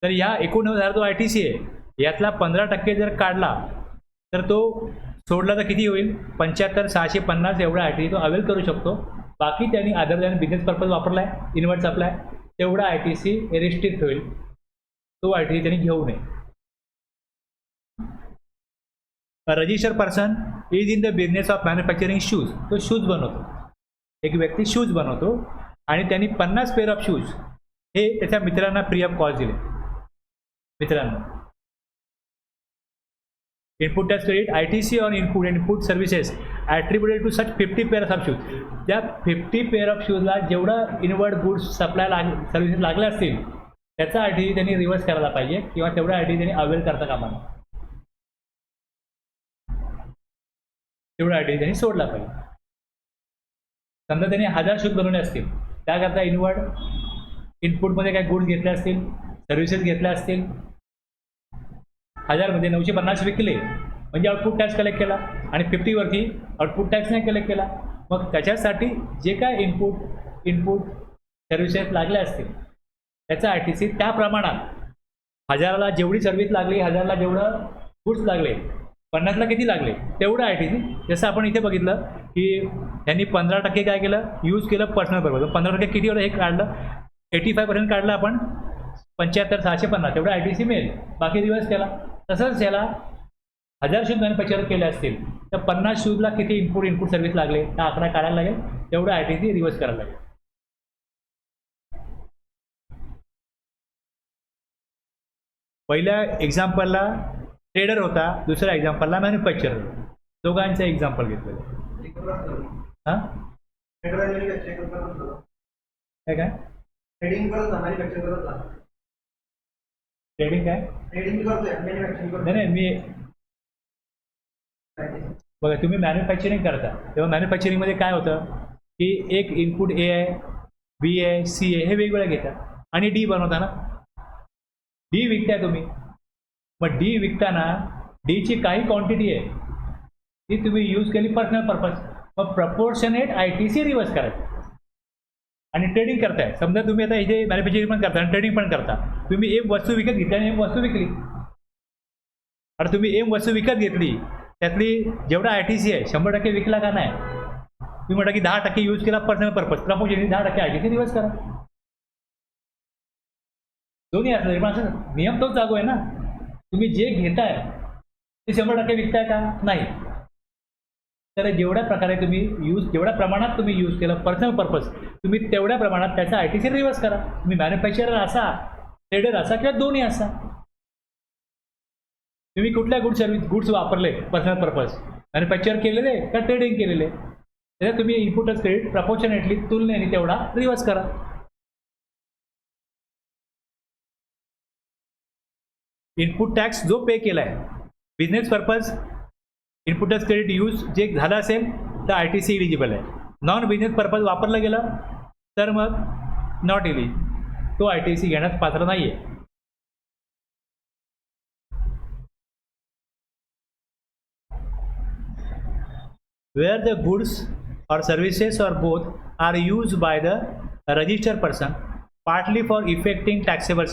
तर या 89,000 जो ITC आहे यातला 15% जर काढला तर तो सोडला तर किती होईल, 75,650 एवढा ITC तो अवेल करू शकतो. बाकी त्यांनी अदर दॅन बिझनेस पर्पज वापरला आहे इनवर्ट सप्लाय, तेवढा ITC रिस्ट्रिक्ट होईल, तो ITC त्यांनी घेऊ नये. Register person is in the business of manufacturing shoes. तो शूज बनवतो, एक व्यक्ती शूज बनवतो आणि त्यांनी 50 पेअर ऑफ शूज हे त्याच्या मित्रांना फ्री ऑफ कॉस्ट दिले. मित्रांना input tax credit ITC on input and input services attributed to such 50 pairs of shoes. त्या 50 पेअर ऑफ शूजला जेवढं इनवर्ट गुड्स सप्लाय सर्व्हिसेस लागल्या असतील त्याचा ITC त्यांनी रिव्हर्स करायला पाहिजे किंवा तेवढा ITC त्यांनी अवेल करता कामा नये, तेवढा ITC त्यांनी सोडला पाहिजे. समजा त्यांनी 1000 शूज बनवले असतील, त्याकरता इनपुटमध्ये काही गुड्स घेतले असतील, सर्व्हिसेस घेतल्या असतील, 1000 मध्ये 950 विकले म्हणजे आउटपुट टॅक्स कलेक्ट केला आणि 50 वरती आउटपुट टॅक्स नाही कलेक्ट केला. मग त्याच्यासाठी जे काय इनपुट सर्व्हिसेस लागल्या असतील त्याचा ITC त्या प्रमाणात 1000ला जेवढी सर्व्हिस लागली, 1000ला जेवढं गुड्स लागले, 50ला किती लागले तेवढं ITC. जसं आपण इथे बघितलं की त्यांनी 15% काय केलं, यूज केलं पर्सनल पर्पज. 15% किती होतं हे काढलं, 85% काढलं आपण, 75,650 तेवढं ITC मिळेल, बाकी रिव्हर्स केला. तसंच याला 1000 शूज मॅन्युफॅक्चर केले असतील तर 50 शूजला किती इनपुट सर्व्हिस लागले हा आकडा काढायला लागेल, तेवढं ITC रिव्हर्स करायला लागेल. पहिल्या एक्झाम्पलला ट्रेडर होता, दुसऱ्या एक्झाम्पलला मॅन्युफॅक्चरर होता. दोघांचं एक्झाम्पल घेतलेलं. हां काय ट्रेडिंग करत जा, मॅन्युफॅक्चर करत जा. ट्रेडिंग काय ट्रेडिंग करतोय, मॅन्युफॅक्चरिंग करतोय. नाही मी बघा, तुम्ही मॅन्युफॅक्चरिंग करता तेव्हा मॅन्युफॅक्चरिंगमध्ये काय होतं की एक इनपुट A आहे, B आहे, C आहे, हे वेगवेगळ्या घेतात आणि D बनवताना D विकताय तुम्ही. मग D विकताना Dची काही क्वांटिटी आहे ती तुम्ही यूज केली पर्सनल पर्पज, मग प्रपोर्शनेट ITC रिव्हर्स करायचं. आणि ट्रेडिंग करताय, समजा तुम्ही आता इथे मॅन्युफॅक्चरिंग पण करता आणि ट्रेडिंग पण करता. तुम्ही एक वस्तू विकत घेतली आणि एक वस्तू विकली. आता तुम्ही एक वस्तू विकत घेतली त्यातली जेवढा ITC आहे 100% विकला का नाही, तुम्ही म्हटलं की 10% यूज केला personal purpose, proportionally 10% ITC reverse करा. दोन्ही असं पण असं नियम तोच लागू आहे ना. तुम्ही जे घेताय ते 100% विकताय का नाही. तर जेवढ्या प्रकारे तुम्ही जेवढ्या प्रमाणात तुम्ही यूज केलं पर्सनल पर्पज, तुम्ही तेवढ्या प्रमाणात त्याचा ITC रिव्हर्स करा. तुम्ही मॅन्युफॅक्चरर असा, ट्रेडर असा किंवा दोन्ही असा. तुम्ही कुठल्या गुड्स वापरले पर्सनल पर्पज, मॅन्युफॅक्चर केलेले का ट्रेडिंग केलेले, त्याच्यात तुम्ही इनपुटच क्रेडिट प्रपोर्शनेटली तुलनेने तेवढा रिव्हर्स करा. इनपुट टॅक्स जो पे केला आहे business purpose, input tax credit use जे झालं असेल तर ITC इलिजिबल आहे. नॉन बिझनेस पर्पज वापरलं गेलं तर मग नॉट इलिजिबल, तो ITC घेण्यास पात्र नाही आहे. Where the goods or services or both are used by the registered person partly for effecting taxable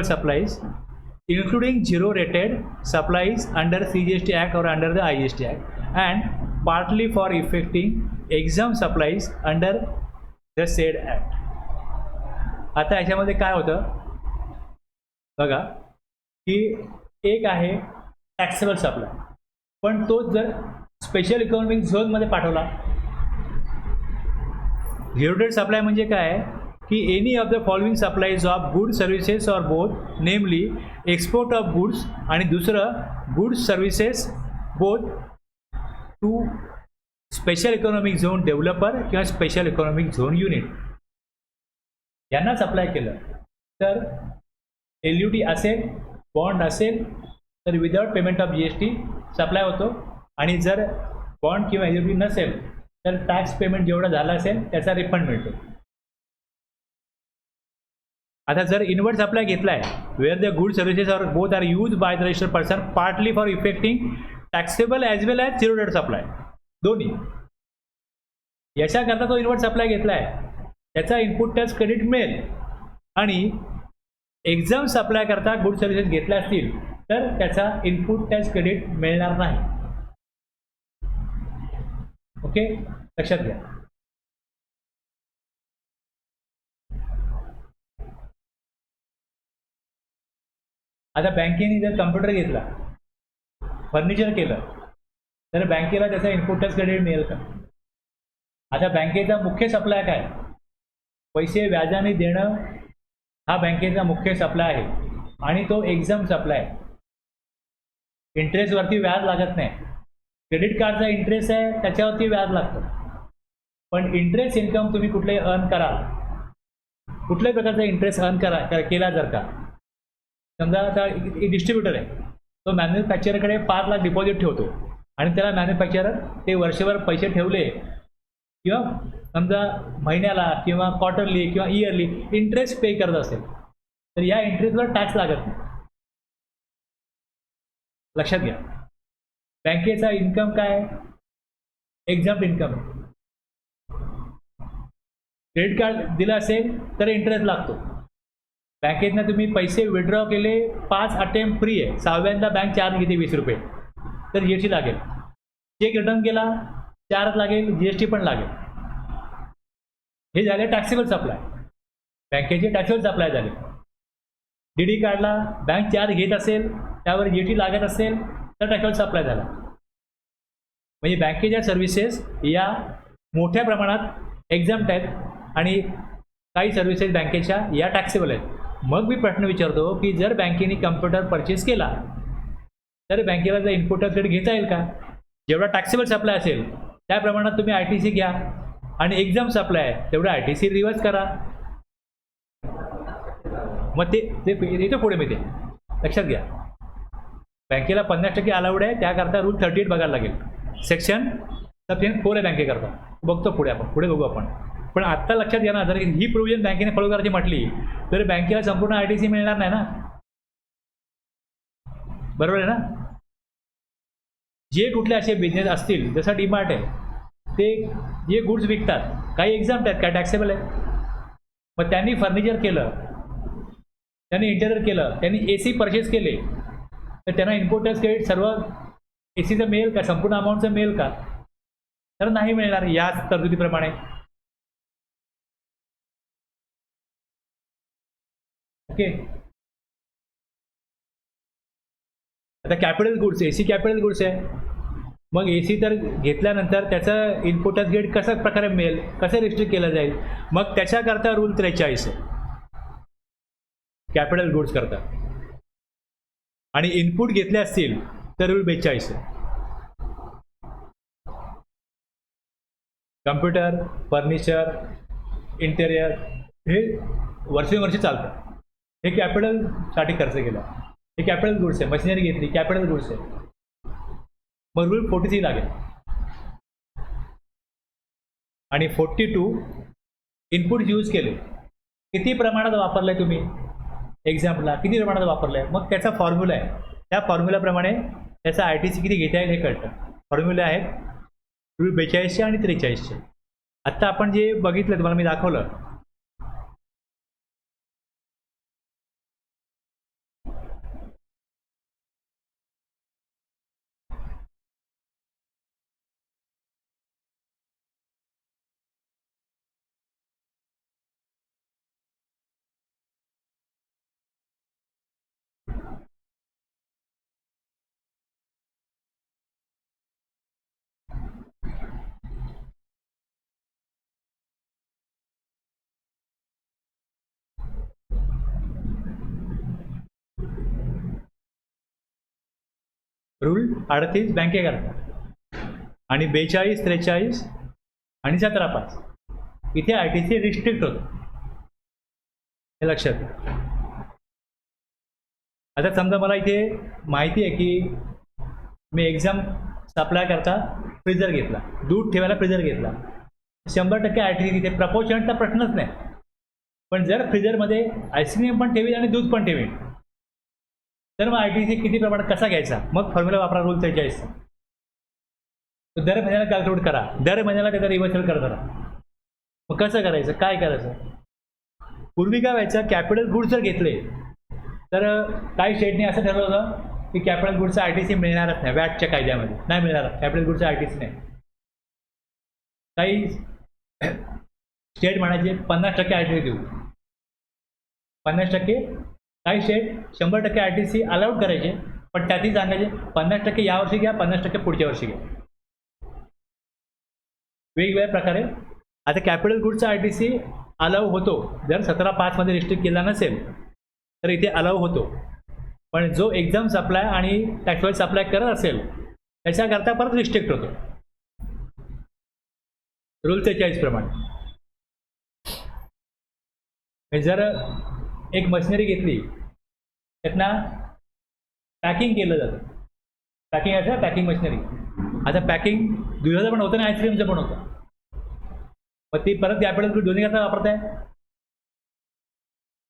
supplies, including zero rated supplies under CGST Act or under the IGST Act, and partly for effecting exempt supplies under the said Act. आता याच्यामध्ये काय होतं बघा की एक आहे टॅक्सेबल सप्लाय, पण तो जर स्पेशल इकॉनॉमिक झोनमध्ये पाठवला. झिरो रेट सप्लाय म्हणजे काय की any of the following supplies of good services or both, namely export of goods आणि दुसरं goods services both to special economic zone developer किंवा स्पेशल इकॉनॉमिक झोन युनिट. यांना सप्लाय केलं तर LUT असेल, बॉन्ड असेल तर without payment of GST supply होतो. आणि जर बॉन्ड किंवा LUT नसेल तर टॅक्स पेमेंट जेवढं झालं असेल त्याचा रिफंड मिळतो. आता जर इनवर्ड सप्लाय घेतलाय where the good services are both are use by the registered person partly for effecting taxable as well as zero rated supply, दोन्ही. याच्याकरता तो इनवर्ड सप्लाय घेतलाय त्याचा इनपुट टॅक्स क्रेडिट मिळेल. आणि एक्झाम सप्लाय करता गुड सर्व्हिसेस घेतल्या असतील तर त्याचा इनपुट टॅक्स क्रेडिट मिळणार नाही. ओके, लक्षात घ्या. आता बँकेने जर कम्प्युटर घेतला, फर्निचर केलं तर बँकेला त्याचा इनपुट टॅक्स क्रेडिट मिळेल का? आता बँकेचा मुख्य सप्लाय काय? पैसे व्याजाने देणं हा बँकेचा मुख्य सप्लाय आहे आणि तो एक्झाम सप्लाय आहे. इंटरेस्टवरती व्याज लागत नाही. क्रेडिट कार्डचा इंटरेस्ट आहे त्याच्यावरती व्याज लागतं. पण इंटरेस्ट इन्कम तुम्ही कुठले अर्न करा, कुठल्याही प्रकारचा इंटरेस्ट अर्न केला जर का, समजा आता डिस्ट्रीब्युटर आहे तो मॅन्युफॅक्चररकडे 5 लाख डिपॉझिट ठेवतो आणि त्याला मॅन्युफॅक्चरर ते वर्षभर पैसे ठेवले किंवा समजा महिन्याला किंवा क्वार्टरली किंवा इयरली इंटरेस्ट पे करत असेल तर या इंटरेस्टवर टॅक्स लागत नाही. लक्षात घ्या. बँकेचा इन्कम काय? एक्झाम्प्ट इन्कम. क्रेडिट कार्ड दिलं असेल तर इंटरेस्ट लागतो. बँकेतनं तुम्ही पैसे विड्रॉ केले, 5 अटेम्प्ट फ्री आहे, 6व्यांदा बँक चार्ज घेते 20 रुपये तर GST लागेल. चेक रिटर्न केला चार्ज लागेल, GST पण लागेल. हे झाले टॅक्सेबल सप्लाय, बँकेचे टॅक्सेबल सप्लाय झाले. DD कार्डला बँक चार्ज घेत असेल त्यावर GST लागत असेल तर टॅक्सेबल सप्लाय झाला. म्हणजे बँकेच्या सर्व्हिसेस या मोठ्या प्रमाणात एक्झाम्प्ट आहेत आणि काही सर्व्हिसेस बँकेच्या या टॅक्सेबल आहेत. मग मी प्रश्न विचारतो की जर बँकेने कम्प्युटर परचेस केला तर बँकेला जर इनपुट टॅक्स क्रेडिट घेता येईल का? जेवढा टॅक्सेबल सप्लाय असेल त्या प्रमाणात तुम्ही ITC घ्या आणि एक्झाम सप्लाय तेवढं ITC रिव्हर्स करा. मग ते येतो पुढे मी ते लक्षात घ्या. बँकेला 50% अलाउड आहे, त्याकरता रूल 38 बघायला लागेल. सेक्शन 4 आहे बँकेकरता, बघतो पुढे आपण, पुढे बघू आपण. पण आत्ता लक्षात घ्या ना, जर ही प्रोव्हिजन बँकेने फॉलो करायची म्हटली तर बँकेला संपूर्ण ITC मिळणार नाही ना, बरोबर आहे ना. जे कुठले असे बिझनेस असतील जसा डीमार्ट आहे ते जे गुड्स विकतात काही एक्झाम्प्ट आहेत, काय टॅक्सेबल आहे. मग त्यांनी फर्निचर केलं, त्यांनी इंटेरियर केलं, त्यांनी AC परचेस केले तर त्यांना इनपुट टॅक्स क्रेडिट सर्व ACचं मिळेल का? संपूर्ण अमाऊंटचं मिळेल का? तर नाही मिळणार याच तरतुदीप्रमाणे. ओके. आता capital goods, AC capital goods आहे. मग AC तर घेतल्यानंतर त्याचं इनपुट टॅक्स क्रेडिट कशा प्रकारे मिळेल, कसं रिस्ट्रिक्ट केलं जाईल? मग त्याच्याकरता रूल 43 आहे कॅपिटल गुड्स करता. आणि इनपुट घेतले असतील तर रूल 42 आहे. कम्प्युटर, फर्निचर, इंटेरियर हे वर्षोवर्षी चालतं. हे कॅपिटलसाठी खर्च केला, हे कॅपिटल गुड्स आहे. मशिनरी घेतली, कॅपिटल गुड्स आहे. मग रूल 43 लागेल. आणि 42 इनपुट यूज केले, किती प्रमाणात वापरलं आहे तुम्ही एक्झाम्पलला, किती प्रमाणात वापरलं आहे, मग त्याचा फॉर्म्युला आहे. त्या फॉर्म्युल्याप्रमाणे त्याचा ITC किती घेता येईल हे कळतं. फॉर्म्युला आहेत रूल 42 आणि 43. आत्ता आपण जे बघितलं तुम्हाला मी दाखवलं, रूल 38 बँकेकरता आणि 42, 43 आणि 17(5) इथे ITC रिस्ट्रिक्ट होतं. हे लक्षात घ्या. आता समजा मला इथे माहिती आहे की मी एक्झाम सप्लाय करता फ्रीजर घेतला, दूध ठेवायला फ्रीजर घेतला, 100% RTC तिथे प्रपोर्शनचा प्रश्नच नाही. पण जर फ्रीजरमध्ये आईस्क्रीम पण ठेवीन आणि दूध पण ठेवीन तर मग RTC किती प्रमाणात कसा घ्यायचा, मग फॉर्म्युला वापरा रूल 43. दर महिन्याला कॅल्क्युलेट करा, दर महिन्याला त्याचा रिव्हर्सल करत राहा. मग कसं करायचं, काय करायचं. पूर्वी काय व्हायचं, कॅपिटल गुड्स जर घेतले तर काही स्टेटने असं ठरवलं होतं की कॅपिटल गुड्सचा RTC मिळणारच नाही, वॅटच्या कायद्यामध्ये नाही मिळणार कॅपिटल गुड्सचा RTC नाही. काही स्टेट म्हणायचे 50% RTC देऊ, 50%. काही स्टेट 100% RTC अलाउड करायचे, पण त्यातही सांगायचे 50% यावर्षी घ्या, 50% पुढच्या वर्षी घ्या. वेगवेगळ्या प्रकारे. आता कॅपिटल गुड्सचा RTC अलाउ होतो जर 17(5) मध्ये रिस्ट्रिक्ट केला नसेल तर इथे अलाउ होतो. पण जो एक्झाम सप्लाय आणि टॅक्सेबल सप्लाय करत असेल त्याच्याकरता परत रिस्ट्रिक्ट होतो रूल 43 प्रमाणे. जर एक मशिनरी घेतली त्यातनं पॅकिंग केलं जातं, पॅकिंग असं पॅकिंग मशिनरी. आता पॅकिंग दुधाचं पण होतं आणि आईस्क्रीमचं पण होतं, मग ती परत कॅपिटल गुड दोन्ही करता वापरताय.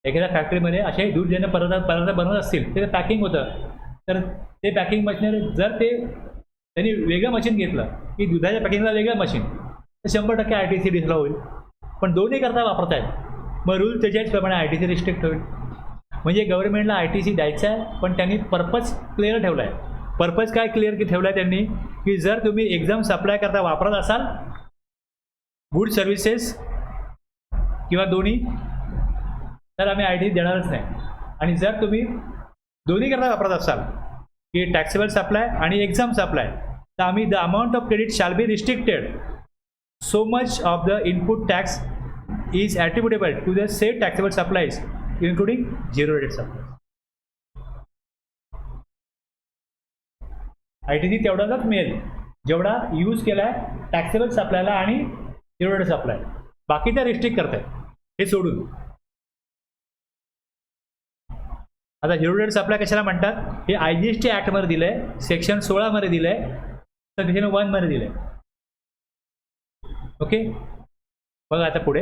एखाद्या फॅक्टरीमध्ये असे दूध ज्यांना पदार्थ बनवत असतील ते पॅकिंग होतं, तर ते पॅकिंग मशिनरी जर त्यांनी वेगळं मशीन घेतलं की दुधाच्या पॅकिंगला वेगळं मशीन तर 100% RTC डिसला होईल. पण दोन्ही करता वापरतायत मग रूल 43 प्रमाणे RTC रिस्ट्रिक्ट होईल. म्हणजे गव्हर्नमेंटला RTC द्यायचा आहे, पण त्यांनी पर्पज क्लिअर ठेवला आहे. पर्पज काय क्लिअर ठेवला आहे त्यांनी, की जर तुम्ही एक्झाम सप्लाय करता वापरत असाल गुड सर्व्हिसेस किंवा दोन्ही तर आम्ही RTC देणारच नाही. आणि जर तुम्ही दोन्ही करता वापरत असाल की टॅक्सेबल सप्लाय आणि एक्झाम सप्लाय तर आम्ही the amount of credit shall be restricted so much of the input tax is attributable to the said taxable supplies including zero rate supplies. RTC तेवढाच मिळेल जेवढा यूज केला आहे टॅक्सेबल सप्लायला आणि झिरो रेट सप्लाय. बाकी त्या रिस्ट्रिक्ट करताय हे सोडून. आता झिरो रेट सप्लाय कशाला म्हणतात, हे IGST ॲक्टमध्ये दिलं आहे, सेक्शन 16 मध्ये दिलं आहे, सेक्शन 1 मध्ये दिलं आहे. ओके, बघा आता पुढे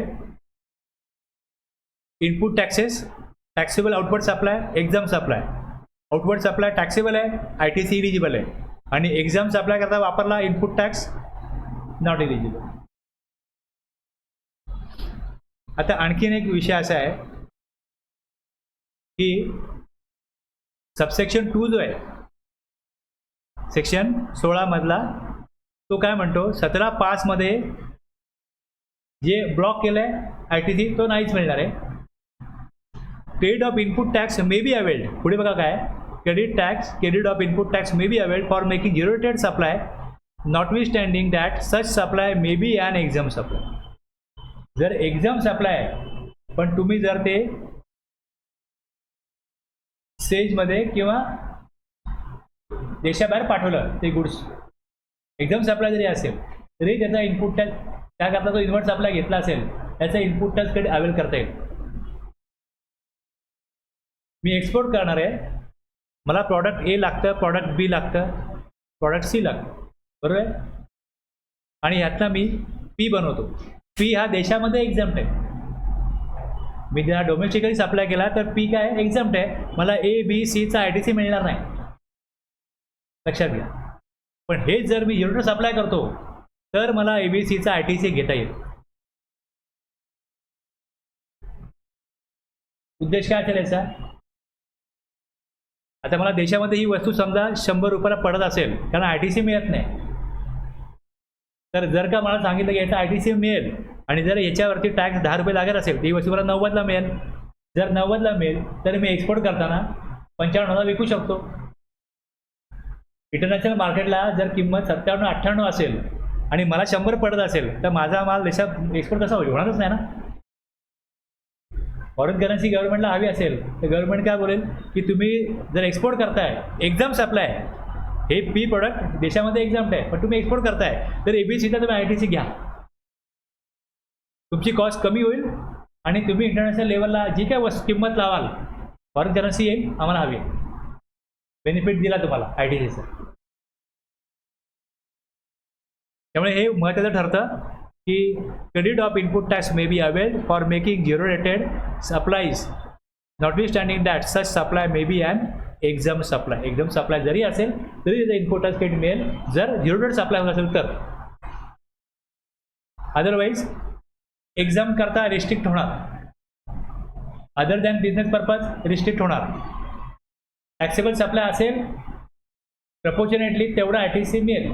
input taxes, taxable outward supply, exempt supply. Outward supply taxable आहे, RTC इलिजिबल आहे, आणि एक्झाम सप्लाय करता वापरला इनपुट टॅक्स नॉट इलिजिबल. आता आणखीन एक विषय असा आहे की सबसेक्शन 2 जो आहे सेक्शन 16 मधला तो काय म्हणतो, 17(5) मध्ये जे ब्लॉक केलंय RTC तो नाहीच मिळणार आहे. Credit of input tax may be availed. पुढे बघा काय, credit of input tax may be availed for making zero rated supply notwithstanding that such supply may be an exempt supply. जर एक्झाम सप्लाय आहे पण तुम्ही जर ते स्टेजमध्ये किंवा देशाबाहेर पाठवलं ते गुड्स, एक्झाम सप्लाय जरी असेल तरी त्याचा इनपुट टॅक्स त्याकरता जो इन्व्हर्ट सप्लाय घेतला असेल त्याचा इनपुट टॅक्स कडे अवेल करता येईल. मी एक्सपोर्ट करणार आहे, मला प्रॉडक्ट A लागतं, प्रॉडक्ट B लागतं, प्रॉडक्ट C लागतं, बरोबर आहे. आणि ह्यातनं मी P बनवतो. P हा देशामध्ये एक्झाम्प्ट आहे. मी ज्या डोमेस्टिकली सप्लाय केला तर P काय आहे, एक्झाम्प्ट आहे. मला A, B, C चा RTC मिळणार नाही, लक्षात घ्या. पण हे जर मी युनिट सप्लाय करतो तर मला ABCचा RTC घेता येईल. उद्देश काय असेल याचा, आता मला देशामध्ये ही वस्तू समजा 100 रुपयाला पडत असेल कारण RTC मिळत नाही, तर जर का मला सांगितलं की याचा RTC मिळेल आणि जर याच्यावरती टॅक्स 10 रुपये लागत असेल तर ही वस्तू मला 90ला मिळेल. जर 90ला मिळेल तर मी एक्सपोर्ट करताना 55ला विकू शकतो. इंटरनॅशनल मार्केटला जर किंमत 97-98 असेल आणि मला 100 पडत असेल तर माझा माल देशात एक्सपोर्ट कसा होईल, होणारच नाही ना. फॉरेन करन्सी गव्हर्नमेंटला हवी असेल तर गव्हर्नमेंट काय बोलेल की तुम्ही जर एक्सपोर्ट करताय, एक्झाम सप्लाय हे P प्रोडक्ट देशामध्ये एक्झाम्प्ट आहे पण तुम्ही एक्सपोर्ट करताय तर ABCचा तुम्ही RTC घ्या, तुमची कॉस्ट कमी होईल आणि तुम्ही इंटरनॅशनल लेवलला जी काय किंमत लावाल फॉरेन करन्सी येईल आम्हाला हवी बेनिफिट दिला तुम्हाला ITCचा. त्यामुळे हे महत्त्वाचं ठरतं की credit of input tax may be availed for making zero rated supplies notwithstanding that such supply may be and exempt supply. Exempt supply जरी असेल तरी त्याचा इनपुट टॅक्स क्रेडिट मिळेल जर झिरो रेट सप्लाय होत असेल तर. अदरवाईज एक्झाम करता रिस्ट्रिक्ट होणार, other than business purpose restrict होणार. टॅक्सेबल सप्लाय असेल प्रपोर्शनेटली तेवढा ITC मिळेल.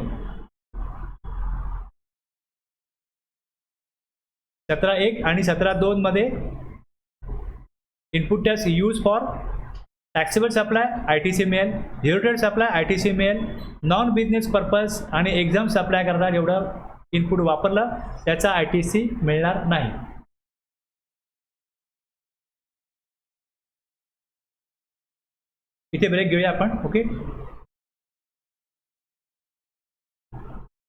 17(1) आणि 17(2) मध्ये input tax use for taxable supply ITC मिळेल, झिरो रेट सप्लाय ITC मिळेल, नॉन बिझनेस पर्पज आणि एक्झाम सप्लाय करता जेवढं इनपुट वापरलं त्याचा ITC मिळणार नाही. इथे ब्रेक घेऊया आपण. ओके.